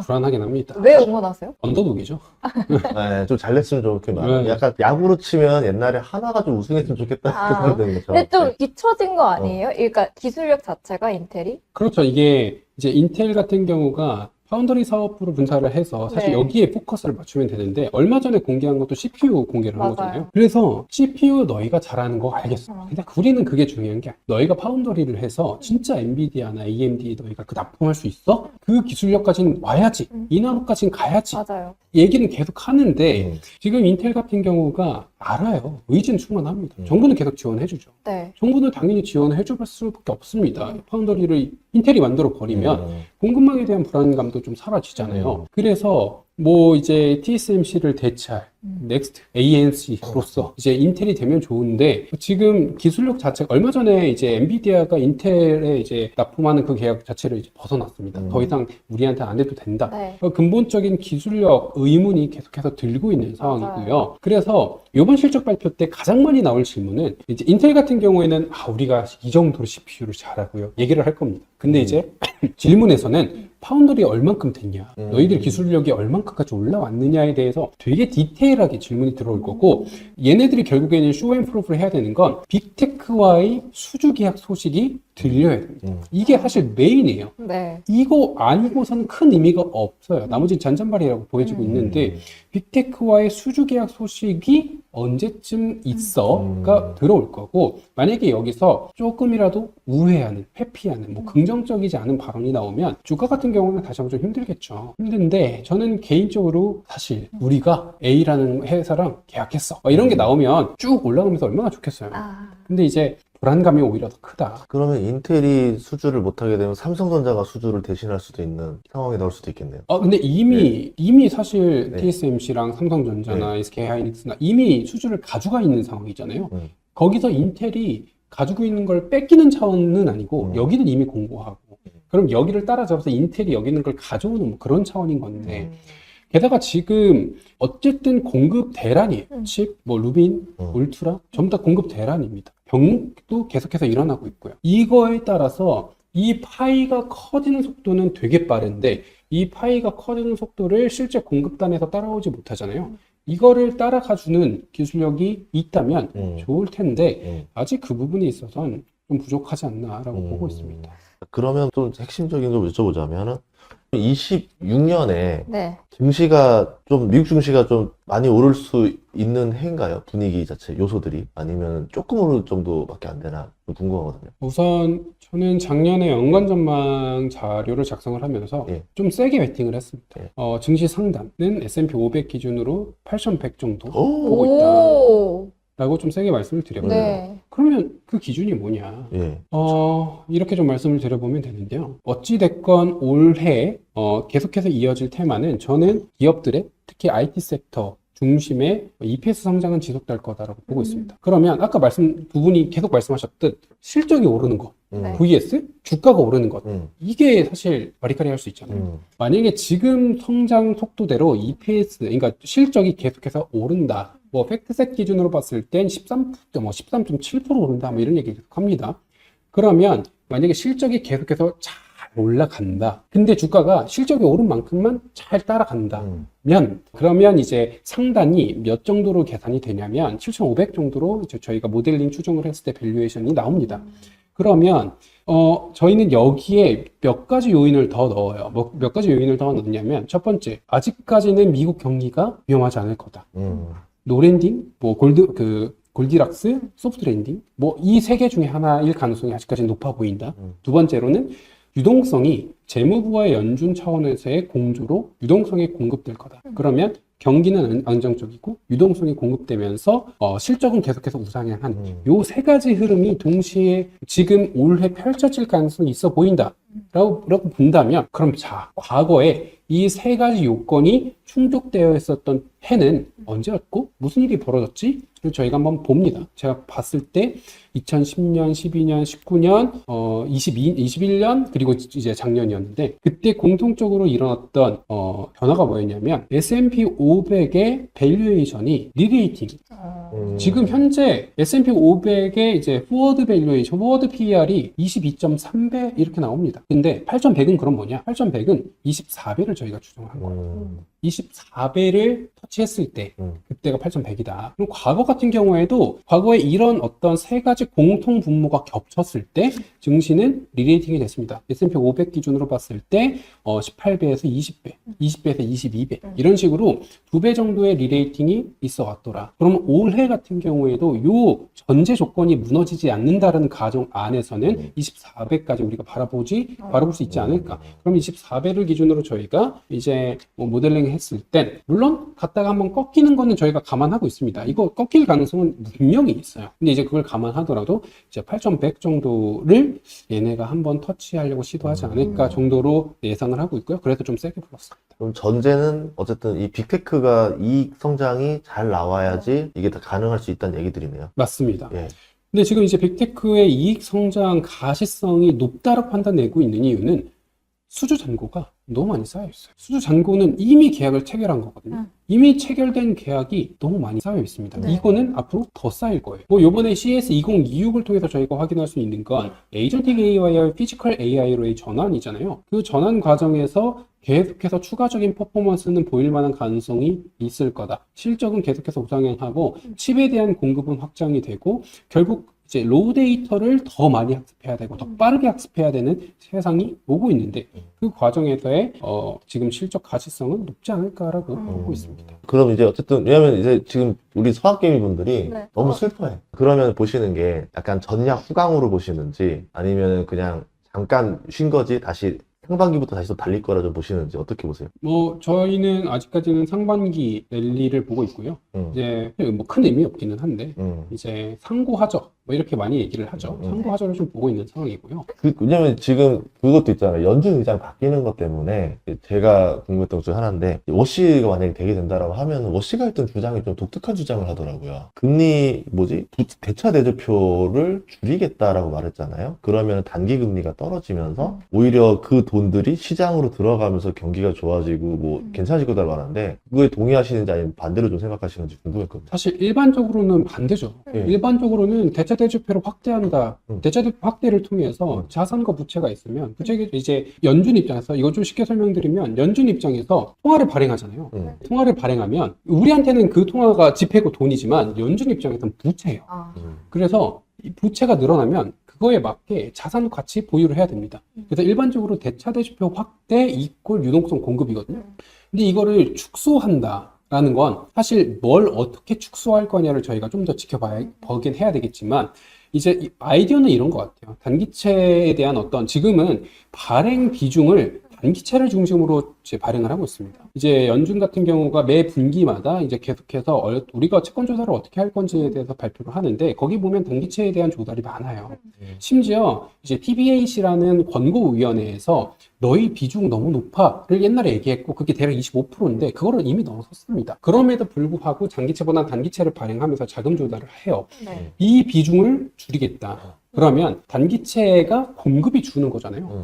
불안하긴 합니다.
왜 응원하세요?
언더독이죠.
네, 좀 잘 냈으면 좋겠나.
네.
약간 야구로 치면 옛날에 하나가 좀 우승했으면 좋겠다.
아,
그 생각되는 것처럼.
근데 좀 뒤처진 거 아니에요? 그러니까 기술력 자체가 인텔이?
그렇죠. 이게 이제 인텔 같은 경우가 파운더리 사업부로 분사를 해서 사실
네.
여기에 포커스를 맞추면 되는데 얼마 전에 공개한 것도 CPU 공개를 한
맞아요.
거잖아요. 그래서 CPU 너희가 잘하는 거 알겠어. 근데 우리는 그게 중요한 게 아니야. 너희가 파운더리를 해서 진짜 엔비디아나 AMD에 너희가 그 납품할 수 있어? 그 기술력까지는 와야지. 이나노까지는 가야지.
맞아요.
얘기는 계속 하는데
음.
지금 인텔 같은 경우가 알아요. 의지는 충분합니다.
음.
정부는 계속 지원해주죠.
네.
정부는 당연히 지원해줄 수밖에 없습니다. 파운더리를 인텔이 만들어 버리면
음.
공급망에 대한 불안감도 좀 사라지잖아요. 그래서 뭐 이제 TSMC를 대체할 넥스트 ANC로서 이제 인텔이 되면 좋은데 지금 기술력 자체가 얼마 전에 이제 엔비디아가 인텔에 이제 납품하는 그 계약 자체를 이제 벗어났습니다. 더 이상 우리한테 안 해도 된다.
네.
근본적인 기술력 의문이 계속해서 들고 있는 상황이고요. 그래서 이번 실적 발표 때 가장 많이 나올 질문은 이제 인텔 같은 경우에는 우리가 이 정도로 CPU를 잘하고요. 얘기를 할 겁니다. 근데 이제 질문에서는 파운더리 얼만큼 됐냐, 너희들 기술력이 얼만큼까지 올라왔느냐에 대해서 되게 디테일하게 질문이 들어올 거고 얘네들이 결국에는 쇼앤프로브를 해야 되는 건 빅테크와의 수주 계약 소식이 들려야 됩니다. 이게 사실 메인이에요.
네.
이거 아니고서는 큰 의미가 없어요. 나머지는 잔잔바리라고 보여지고 있는데 빅테크와의 수주 계약 소식이 언제쯤 있어가 들어올 거고 만약에 여기서 조금이라도 우회하는, 회피하는, 뭐 긍정적이지 않은 발언이 나오면 주가 같은 경우는 다시 한번 좀 힘들겠죠. 힘든데 저는 개인적으로 사실 우리가 A라는 회사랑 계약했어. 이런 게 나오면 쭉 올라가면서 얼마나 좋겠어요. 근데 이제 불안감이 오히려 더 크다.
그러면 인텔이 수주를 못하게 되면 삼성전자가 수주를 대신할 수도 있는 상황이 나올 수도 있겠네요.
근데 이미 사실
네.
TSMC랑 삼성전자나 SK하이닉스나 이미 수주를 가져가 있는 상황이잖아요. 거기서 인텔이 가지고 있는 걸 뺏기는 차원은 아니고 여기는 이미 공고하고 그럼 여기를 따라잡아서 인텔이 여기 있는 걸 가져오는 뭐 그런 차원인 건데 게다가 지금 어쨌든 공급 대란이에요. 칩, 뭐 루빈, 울트라 전부 다 공급 대란입니다. 병목도 계속해서 일어나고 있고요. 이거에 따라서 이 파이가 커지는 속도는 되게 빠른데 이 파이가 커지는 속도를 실제 공급단에서 따라오지 못하잖아요. 이거를 따라가주는 기술력이 있다면 좋을 텐데 아직 그 부분에 있어서는 좀 부족하지 않나라고 보고 있습니다.
그러면 좀 핵심적인 걸 여쭤보자면은 26년에
네.
증시가 좀 미국 증시가 좀 많이 오를 수 있는 해인가요? 분위기 자체 요소들이 아니면 조금 오를 정도밖에 안 되나 좀 궁금하거든요.
우선 저는 작년에 연간 전망 자료를 작성을 하면서
예.
좀 세게 베팅을 했습니다.
예.
증시 상단은 S&P 500 기준으로 8,100 정도
오!
보고 있다.
오.
라고 좀 세게 말씀을 드렸고요.
네.
그러면 그 기준이 뭐냐?
예.
이렇게 좀 말씀을 드려보면 되는데요. 어찌됐건 올해 계속해서 이어질 테마는 저는 기업들의 특히 IT 섹터 중심의 EPS 성장은 지속될 거다라고 보고 있습니다. 그러면 아까 두 분이 계속 말씀하셨듯 실적이 오르는 것
네.
vs 주가가 오르는 것
음.
이게 사실 와리가리 할 수 있잖아요. 만약에 지금 성장 속도대로 EPS 그러니까 실적이 계속해서 오른다. 뭐 팩트셋 기준으로 봤을 땐 13.7% 오른다. 뭐 이런 얘기 계속 합니다. 그러면 만약에 실적이 계속해서 잘 올라간다. 근데 주가가 실적이 오른 만큼만 잘 따라간다. 그러면 이제 상단이 몇 정도로 계산이 되냐면 7,500 정도로 이제 저희가 모델링 추정을 했을 때 밸류에이션이 나옵니다. 그러면 저희는 여기에 몇 가지 요인을 더 넣어요. 몇 가지 요인을 더 넣냐면 첫 번째, 아직까지는 미국 경기가 위험하지 않을 거다. 노랜딩, 뭐 골디락스, 소프트 랜딩, 뭐 이 세 개 중에 하나일 가능성이 아직까지 높아 보인다. 두 번째로는 유동성이 재무부와 연준 차원에서의 공조로 유동성이 공급될 거다. 그러면 경기는 안정적이고 유동성이 공급되면서 실적은 계속해서 우상향한 요 세 가지 흐름이 동시에 지금 올해 펼쳐질 가능성이 있어 보인다. 라고 본다면 그럼 자, 과거에 이 세 가지 요건이 충족되어 있었던 해는 언제였고 무슨 일이 벌어졌지? 를 저희가 한번 봅니다. 제가 봤을 때 2010년, 12년, 19년, 21년 그리고 이제 작년이었는데 그때 공통적으로 일어났던 변화가 뭐였냐면 S&P 500의 밸류에이션이 리레이팅. 지금 현재 S&P 500의 이제 포워드 밸류에이션, 포워드 PER이 22.3배 이렇게 나옵니다. 근데 8,100은 그럼 뭐냐? 8,100은 24배를 저희가 추정한 거예요. 24배를 터치했을 때 그때가 8,100이다. 그럼 과거 같은 경우에도 과거에 이런 어떤 세 가지 공통 분모가 겹쳤을 때 증시는 리레이팅이 됐습니다. S&P 500 기준으로 봤을 때 18배에서 20배, 20배에서 22배 이런 식으로 2배 정도의 리레이팅이 있어 왔더라. 그럼 올해 같은 경우에도 요 전제 조건이 무너지지 않는다는 가정 안에서는 24배까지 우리가 바라볼 수 있지 않을까. 그럼 24배를 기준으로 저희가 이제 뭐 모델링 했을 땐 물론 갔다가 한번 꺾이는 거는 저희가 감안하고 있습니다. 이거 꺾일 가능성은 분명히 있어요. 근데 이제 그걸 감안하더라도 이제 8,100 정도를 얘네가 한번 터치하려고 시도하지 않을까 정도로 예상을 하고 있고요. 그래서 좀 세게 불었습니다.
그럼 전제는 어쨌든 이 빅테크가 이익 성장이 잘 나와야지 이게 다 가능할 수 있다는 얘기들이네요.
맞습니다.
예.
근데 지금 이제 빅테크의 이익 성장 가시성이 높다고 판단내고 있는 이유는 수주 잔고가 너무 많이 쌓여 있어요. 수주 잔고는 이미 계약을 체결한 거거든요. 이미 체결된 계약이 너무 많이 쌓여 있습니다.
네.
이거는 앞으로 더 쌓일 거예요. 뭐 요번에 CS2026을 통해서 저희가 확인할 수 있는 건 에이전틱 AI와 피지컬 AI로의 전환이잖아요. 그 전환 과정에서 계속해서 추가적인 퍼포먼스는 보일 만한 가능성이 있을 거다. 실적은 계속해서 우상향하고 칩에 대한 공급은 확장이 되고 결국 이제 로우 데이터를 더 많이 학습해야 되고 더 빠르게 학습해야 되는 세상이 오고 있는데 그 과정에서의 지금 실적 가시성은 높지 않을까라고 보고 있습니다.
그럼 이제 어쨌든 왜냐면 이제 지금 우리 서학개미 분들이
네.
너무 슬퍼해. 그러면 보시는 게 약간 전략 후강으로 보시는지 아니면 그냥 잠깐 쉰 거지 다시 상반기부터 다시 또 달릴 거라 좀 보시는지 어떻게 보세요?
뭐 저희는 아직까지는 상반기 랠리를 보고 있고요. 이제 뭐 큰 의미 없기는 한데 이제 상고하적 뭐 이렇게 많이 얘기를 하죠. 상고하적을 좀 보고 있는 상황이고요.
왜냐면 지금 그것도 있잖아요. 연준 의장 바뀌는 것 때문에 제가 궁금했던 것 중 하나인데 워시가 만약에 되게 된다라고 하면 워시가 했던 주장이 좀 독특한 주장을 하더라고요. 금리 대차 대조표를 줄이겠다라고 말했잖아요. 그러면 단기 금리가 떨어지면서 오히려 그 돈들이 시장으로 들어가면서 경기가 좋아지고 뭐 괜찮아질 거다 말하는데 그거에 동의하시는지 아니면 반대로 좀 생각하시는지 궁금했거든요.
사실 일반적으로는 반대죠.
예.
일반적으로는 대차 대조표를 확대한다. 대차 대조 확대를 통해서 자산과 부채가 있으면 부채가 이제 연준 입장에서 이거 좀 쉽게 설명드리면 연준 입장에서 통화를 발행하잖아요. 통화를 발행하면 우리한테는 그 통화가 지폐고 돈이지만 연준 입장에서는 부채예요. 그래서 이 부채가 늘어나면 그거에 맞게 자산 가치 보유를 해야 됩니다. 그래서 일반적으로 대차 대조표 확대 이꼴 유동성 공급이거든요. 근데 이거를 축소한다라는 건 사실 뭘 어떻게 축소할 거냐를 저희가 좀 더 지켜보긴 해야 되겠지만 이제 이 아이디어는 이런 것 같아요. 단기채에 대한 어떤 지금은 발행 비중을 단기채를 중심으로 이제 발행을 하고 있습니다. 이제 연준 같은 경우가 매 분기마다 이제 계속해서 우리가 채권 조달을 어떻게 할 건지에 대해서 발표를 하는데 거기 보면 단기채에 대한 조달이 많아요. 심지어 이제 TBAC라는 권고위원회에서 너희 비중 너무 높아를 옛날에 얘기했고 그게 대략 25%인데 그거를 이미 넘어섰습니다. 그럼에도 불구하고 장기채보다 단기채를 발행하면서 자금 조달을 해요.
네.
이 비중을 줄이겠다. 그러면 단기채가 공급이 주는 거잖아요.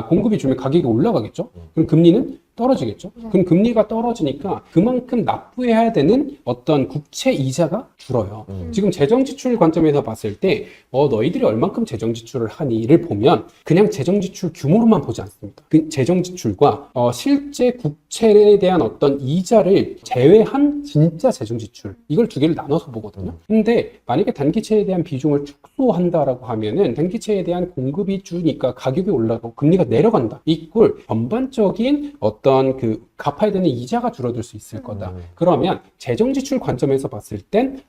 공급이 주면 가격이 올라가겠죠? 그럼 금리는 떨어지겠죠? 그럼 금리가 떨어지니까 그만큼 납부해야 되는 어떤 국채 이자가 줄어요. 지금 재정 지출 관점에서 봤을 때 너희들이 얼만큼 재정 지출을 하니를 보면 그냥 재정 지출 규모로만 보지 않습니다. 그 재정 지출과 실제 국채에 대한 어떤 이자를 제외한 진짜 재정 지출 이걸 두 개를 나눠서 보거든요. 근데 만약에 단기채에 대한 비중을 축소한다라고 하면은 단기채에 대한 공급이 주니까 가격이 올라가고 금리가 내려간다. 이꼴 전반적인 어떤 그 갚아야 되는 이자가 줄어들 수 있을 거다. 그러면 재정 지출 관점에서 봤을 땐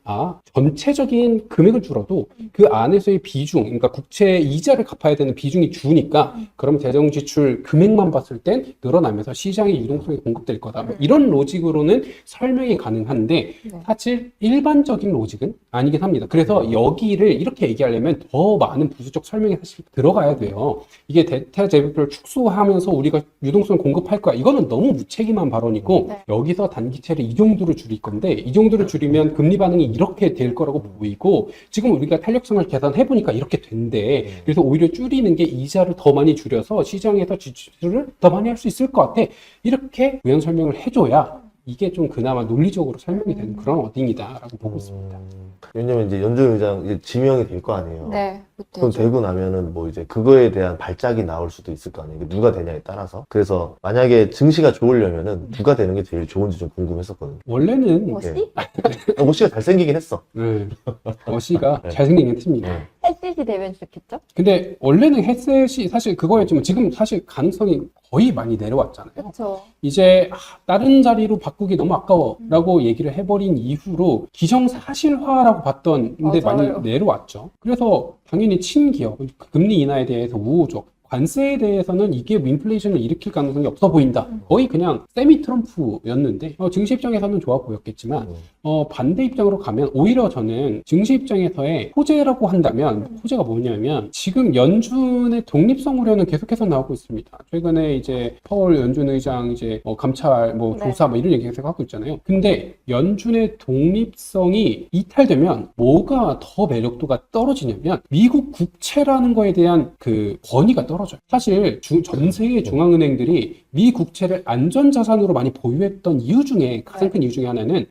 전체적인 금액은 줄어도 그 안에서의 비중, 그러니까 국채 이자를 갚아야 되는 비중이 주니까 그럼 재정 지출 금액만 봤을 땐 늘어나면서 시장의 유동성이 공급될 거다. 뭐 이런 로직으로는 설명이 가능한데 사실 일반적인 로직은 아니긴 합니다. 그래서 여기를 이렇게 얘기하려면 더 많은 부수적 설명이 사실 들어가야 돼요. 이게 대차 대조표를 축소하면서 우리가 유동성을 공급할 거야. 이거는 너무 무책임한 발언이고 여기서 단기채를 이 정도로 줄일 건데 이 정도로 줄이면 금리 반응이 이렇게 될 거라고 보이고 지금 우리가 탄력성을 계산해 보니까 이렇게 된대. 그래서 오히려 줄이는 게 이자를 더 많이 줄여서 시장에서 지출을 더 많이 할 수 있을 것 같아. 이렇게 우연 설명을 해줘야 이게 좀 그나마 논리적으로 설명이 되는 그런 워딩이다라고 보고 있습니다.
왜냐면 이제 연준 의장 이제 지명이 될 거 아니에요.
네,
그럼 되고 나면은 뭐 이제 그거에 대한 발작이 나올 수도 있을 거 아니에요. 누가 되냐에 따라서. 그래서 만약에 증시가 좋으려면은 누가 되는 게 제일 좋은지 좀 궁금했었거든요.
원래는
뭐시?
모씨가 잘생기긴 했어.
네, 어시가
네.
잘생긴 팀입니다.
네.
햇빛이 되면 좋겠죠?
근데 원래는 헤셋이 사실 그거였지만 지금 사실 가능성이 거의 많이 내려왔잖아요.
그렇죠.
이제 다른 자리로 바꾸기 너무 아까워라고 얘기를 해버린 이후로 기정사실화라고 봤던 근데
맞아요.
많이 내려왔죠. 그래서 당연히 친기업, 금리 인하에 대해서 우호적, 관세에 대해서는 이게 인플레이션을 일으킬 가능성이 없어 보인다. 거의 그냥 세미 트럼프였는데 증시 입장에서는 좋아 보였겠지만 반대 입장으로 가면 오히려 저는 증시 입장에서의 호재라고 한다면 호재가 뭐냐면 지금 연준의 독립성 우려는 계속해서 나오고 있습니다. 최근에 이제 파월 연준 의장 이제 감찰 뭐
네.
조사 뭐 이런 얘기 계속 하고 있잖아요. 근데 연준의 독립성이 이탈되면 뭐가 더 매력도가 떨어지냐면 미국 국채라는 거에 대한 그 권위가 떨어져요. 사실 전 세계 중앙은행들이 미 국채를 안전자산으로 많이 보유했던 이유 중에 가장 큰 이유 중에 하나는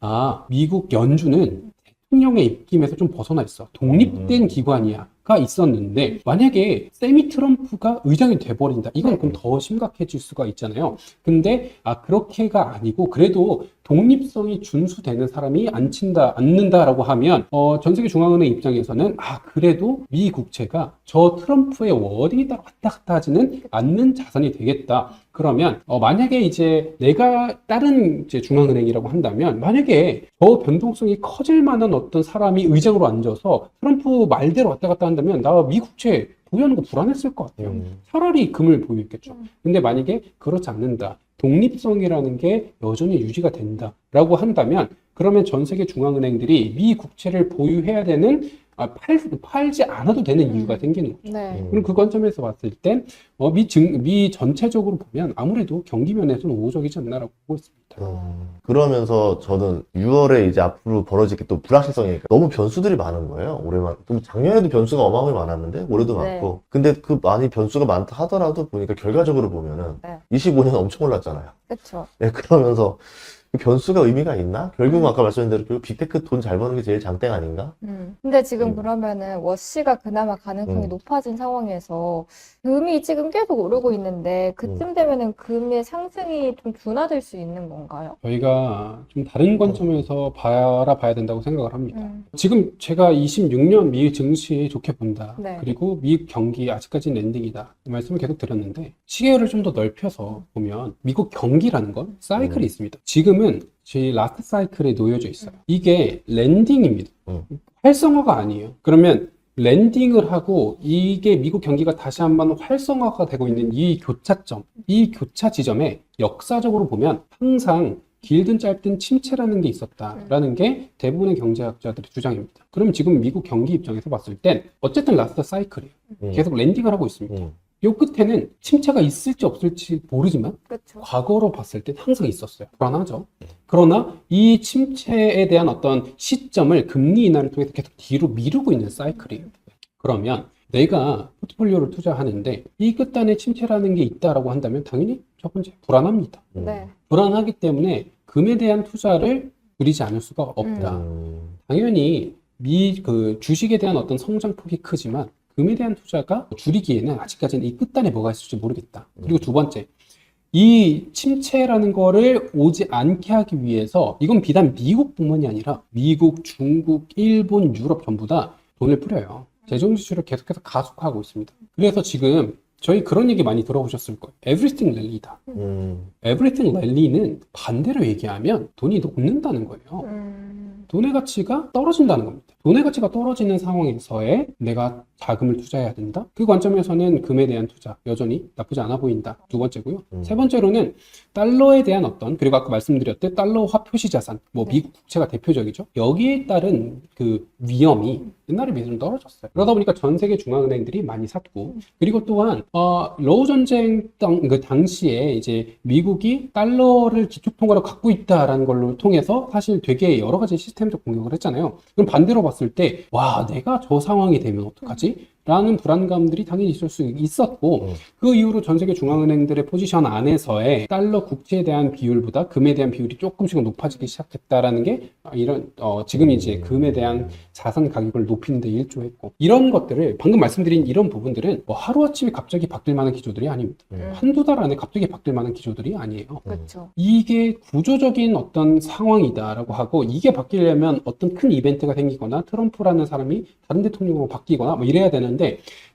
미국 연준은 대통령의 입김에서 좀 벗어나 있어. 독립된 기관이야가 있었는데 만약에 세미 트럼프가 의장이 돼버린다. 이건 그럼 더 심각해질 수가 있잖아요. 근데 그렇게가 아니고 그래도 독립성이 준수되는 사람이 앉는다라고 하면 전 세계 중앙은행 입장에서는 그래도 미 국채가 저 트럼프의 워딩에 따라 왔다 갔다 하지는 않는 자산이 되겠다. 그러면 만약에 이제 내가 다른 이제 중앙은행이라고 한다면 만약에 저 변동성이 커질 만한 어떤 사람이 의장으로 앉아서 트럼프 말대로 왔다 갔다 한다면 나 미 국채 보유하는 거 불안했을 것 같아요. 차라리 금을 보유했겠죠. 근데 만약에 그렇지 않는다. 독립성이라는 게 여전히 유지가 된다라고 한다면 그러면 전 세계 중앙은행들이 미 국채를 보유해야 되는 팔지 않아도 되는 이유가 생기는 거죠.
네.
그럼 그 관점에서 봤을 땐 미 전체적으로 보면 아무래도 경기 면에서는 우호적이지 않나라고 보고 있습니다.
그러면서 저는 6월에 이제 앞으로 벌어질 게 또 불확실성이니까 너무 변수들이 많은 거예요. 올해만. 좀 작년에도 변수가 어마어마하게 많았는데 올해도
네.
많고. 근데 그 많이 변수가 많다 하더라도 보니까 결과적으로 보면은
네.
25년 엄청 올랐잖아요.
그렇죠.
네, 그러면서 그 변수가 의미가 있나? 결국은 아까 말씀드린 대로 결국 빅테크 돈 잘 버는 게 제일 장땡 아닌가?
근데 지금 그러면은 워시가 그나마 가능성이 높아진 상황에서 금이 지금 계속 오르고 있는데 그쯤 되면은 금의 상승이 좀 둔화될 수 있는 건가요?
저희가 좀 다른 관점에서 바라봐야 된다고 생각을 합니다.
음.
지금 제가 26년 미 증시 좋게 본다.
네.
그리고 미 경기 아직까지는 랜딩이다. 이 말씀을 계속 드렸는데 시계를 좀 더 넓혀서 보면 미국 경기라는 건 사이클이 있습니다. 지금은 저희 라스트 사이클에 놓여져 있어요. 이게 랜딩입니다. 활성화가 아니에요. 그러면 랜딩을 하고 이게 미국 경기가 다시 한번 활성화가 되고 있는 이 교차점, 이 교차 지점에 역사적으로 보면 항상 길든 짧든 침체라는 게 있었다라는 게 대부분의 경제학자들의 주장입니다. 그럼 지금 미국 경기 입장에서 봤을 땐 어쨌든 라스트 사이클이에요. 계속 랜딩을 하고 있습니다. 요 끝에는 침체가 있을지 없을지 모르지만
그렇죠.
과거로 봤을 때 항상 있었어요. 불안하죠. 그러나 이 침체에 대한 어떤 시점을 금리 인하를 통해서 계속 뒤로 미루고 있는 사이클이에요. 그러면 내가 포트폴리오를 투자하는데 이 끝단에 침체라는 게 있다라고 한다면 당연히 첫 번째 불안합니다.
네.
불안하기 때문에 금에 대한 투자를 줄이지 않을 수가 없다. 당연히 주식에 대한 어떤 성장폭이 크지만 금에 대한 투자가 줄이기에는 아직까지는 이 끝단에 뭐가 있을지 모르겠다. 그리고 두 번째, 이 침체라는 거를 오지 않게 하기 위해서 이건 비단 미국뿐만이 아니라 미국, 중국, 일본, 유럽 전부 다 돈을 뿌려요. 재정 지출을 계속해서 가속화하고 있습니다. 그래서 지금 저희 그런 얘기 많이 들어보셨을 거예요. Everything Rally다. Everything Rally는 반대로 얘기하면 돈이 녹는다는 거예요. 돈의 가치가 떨어진다는 겁니다. 돈의 가치가 떨어지는 상황에서의 내가 자금을 투자해야 된다. 그 관점에서는 금에 대한 투자 여전히 나쁘지 않아 보인다. 두 번째고요. 세 번째로는 달러에 대한 그리고 아까 말씀드렸듯 달러화 표시 자산, 미국 국채가 대표적이죠. 여기에 따른 그 위험이 옛날에 비해서 좀 떨어졌어요. 그러다 보니까 전 세계 중앙은행들이 많이 샀고, 그리고 또한 러우 전쟁 그 당시에 이제 미국이 달러를 기축통화로 갖고 있다라는 걸로 통해서 사실 되게 여러 가지 시스템적 공격을 했잖아요. 그럼 반대로 봤을 때 와, 내가 저 상황이 되면 어떡하지? 라는 불안감들이 당연히 있을 수 있었고 그 이후로 전 세계 중앙은행들의 포지션 안에서의 달러 국채에 대한 비율보다 금에 대한 비율이 조금씩 높아지기 시작했다라는 게 이런 지금 이제 금에 대한 자산 가격을 높이는 데 일조했고 이런 것들을 방금 말씀드린 이런 부분들은 뭐 하루아침에 갑자기 바뀔 만한 기조들이 아닙니다. 한두 달 안에 갑자기 바뀔 만한 기조들이 아니에요.
그렇죠.
이게 구조적인 어떤 상황이다라고 하고 이게 바뀌려면 어떤 큰 이벤트가 생기거나 트럼프라는 사람이 다른 대통령으로 바뀌거나 뭐 이래야 되는데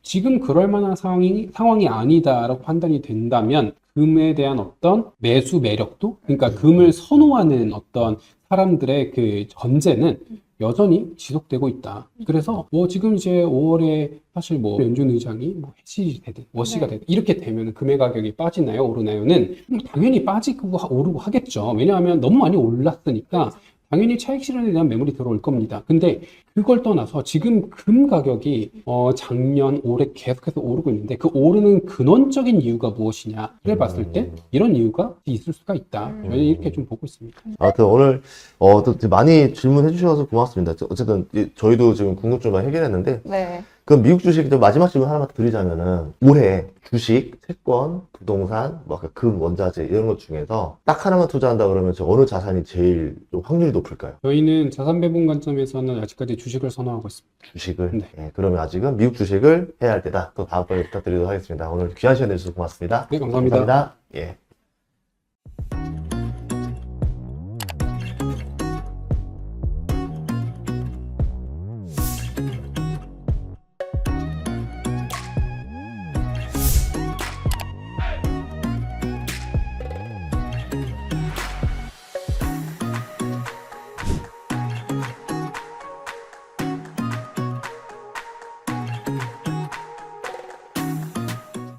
지금 그럴 만한 상황이 아니다라고 판단이 된다면 금에 대한 어떤 매수 매력도 그러니까 금을 선호하는 어떤 사람들의 그 전제는 여전히 지속되고 있다. 그래서 뭐 지금 이제 5월에 사실 뭐 연준 의장이 뭐 해시 되든 워시가 되든 이렇게 되면 금의 가격이 빠지나요? 오르나요?는 당연히 빠지고 오르고 하겠죠. 왜냐하면 너무 많이 올랐으니까 당연히 차익 실현에 대한 매물이 들어올 겁니다. 근데 그걸 떠나서 지금 금 가격이 작년, 올해 계속해서 오르고 있는데 그 오르는 근원적인 이유가 무엇이냐를 봤을 때 이런 이유가 있을 수가 있다. 이렇게 좀 보고 있습니다.
아무튼 오늘 또 많이 질문해 주셔서 고맙습니다. 어쨌든 저희도 지금 궁금증을 해결했는데
네.
그럼 미국 주식 좀 마지막 질문 하나만 드리자면은 올해 주식, 채권, 부동산, 뭐 아까 금, 원자재 이런 것 중에서 딱 하나만 투자한다 그러면 어느 자산이 제일 좀 확률이 높을까요?
저희는 자산 배분 관점에서는 아직까지 주식을 선호하고 있습니다.
주식을.
네.
네, 그러면 아직은 미국 주식을 해야 할 때다. 또 다음번에 부탁드리도록 하겠습니다. 오늘 귀한 시간 내주셔서 고맙습니다.
네, 감사합니다.
감사합니다. 예.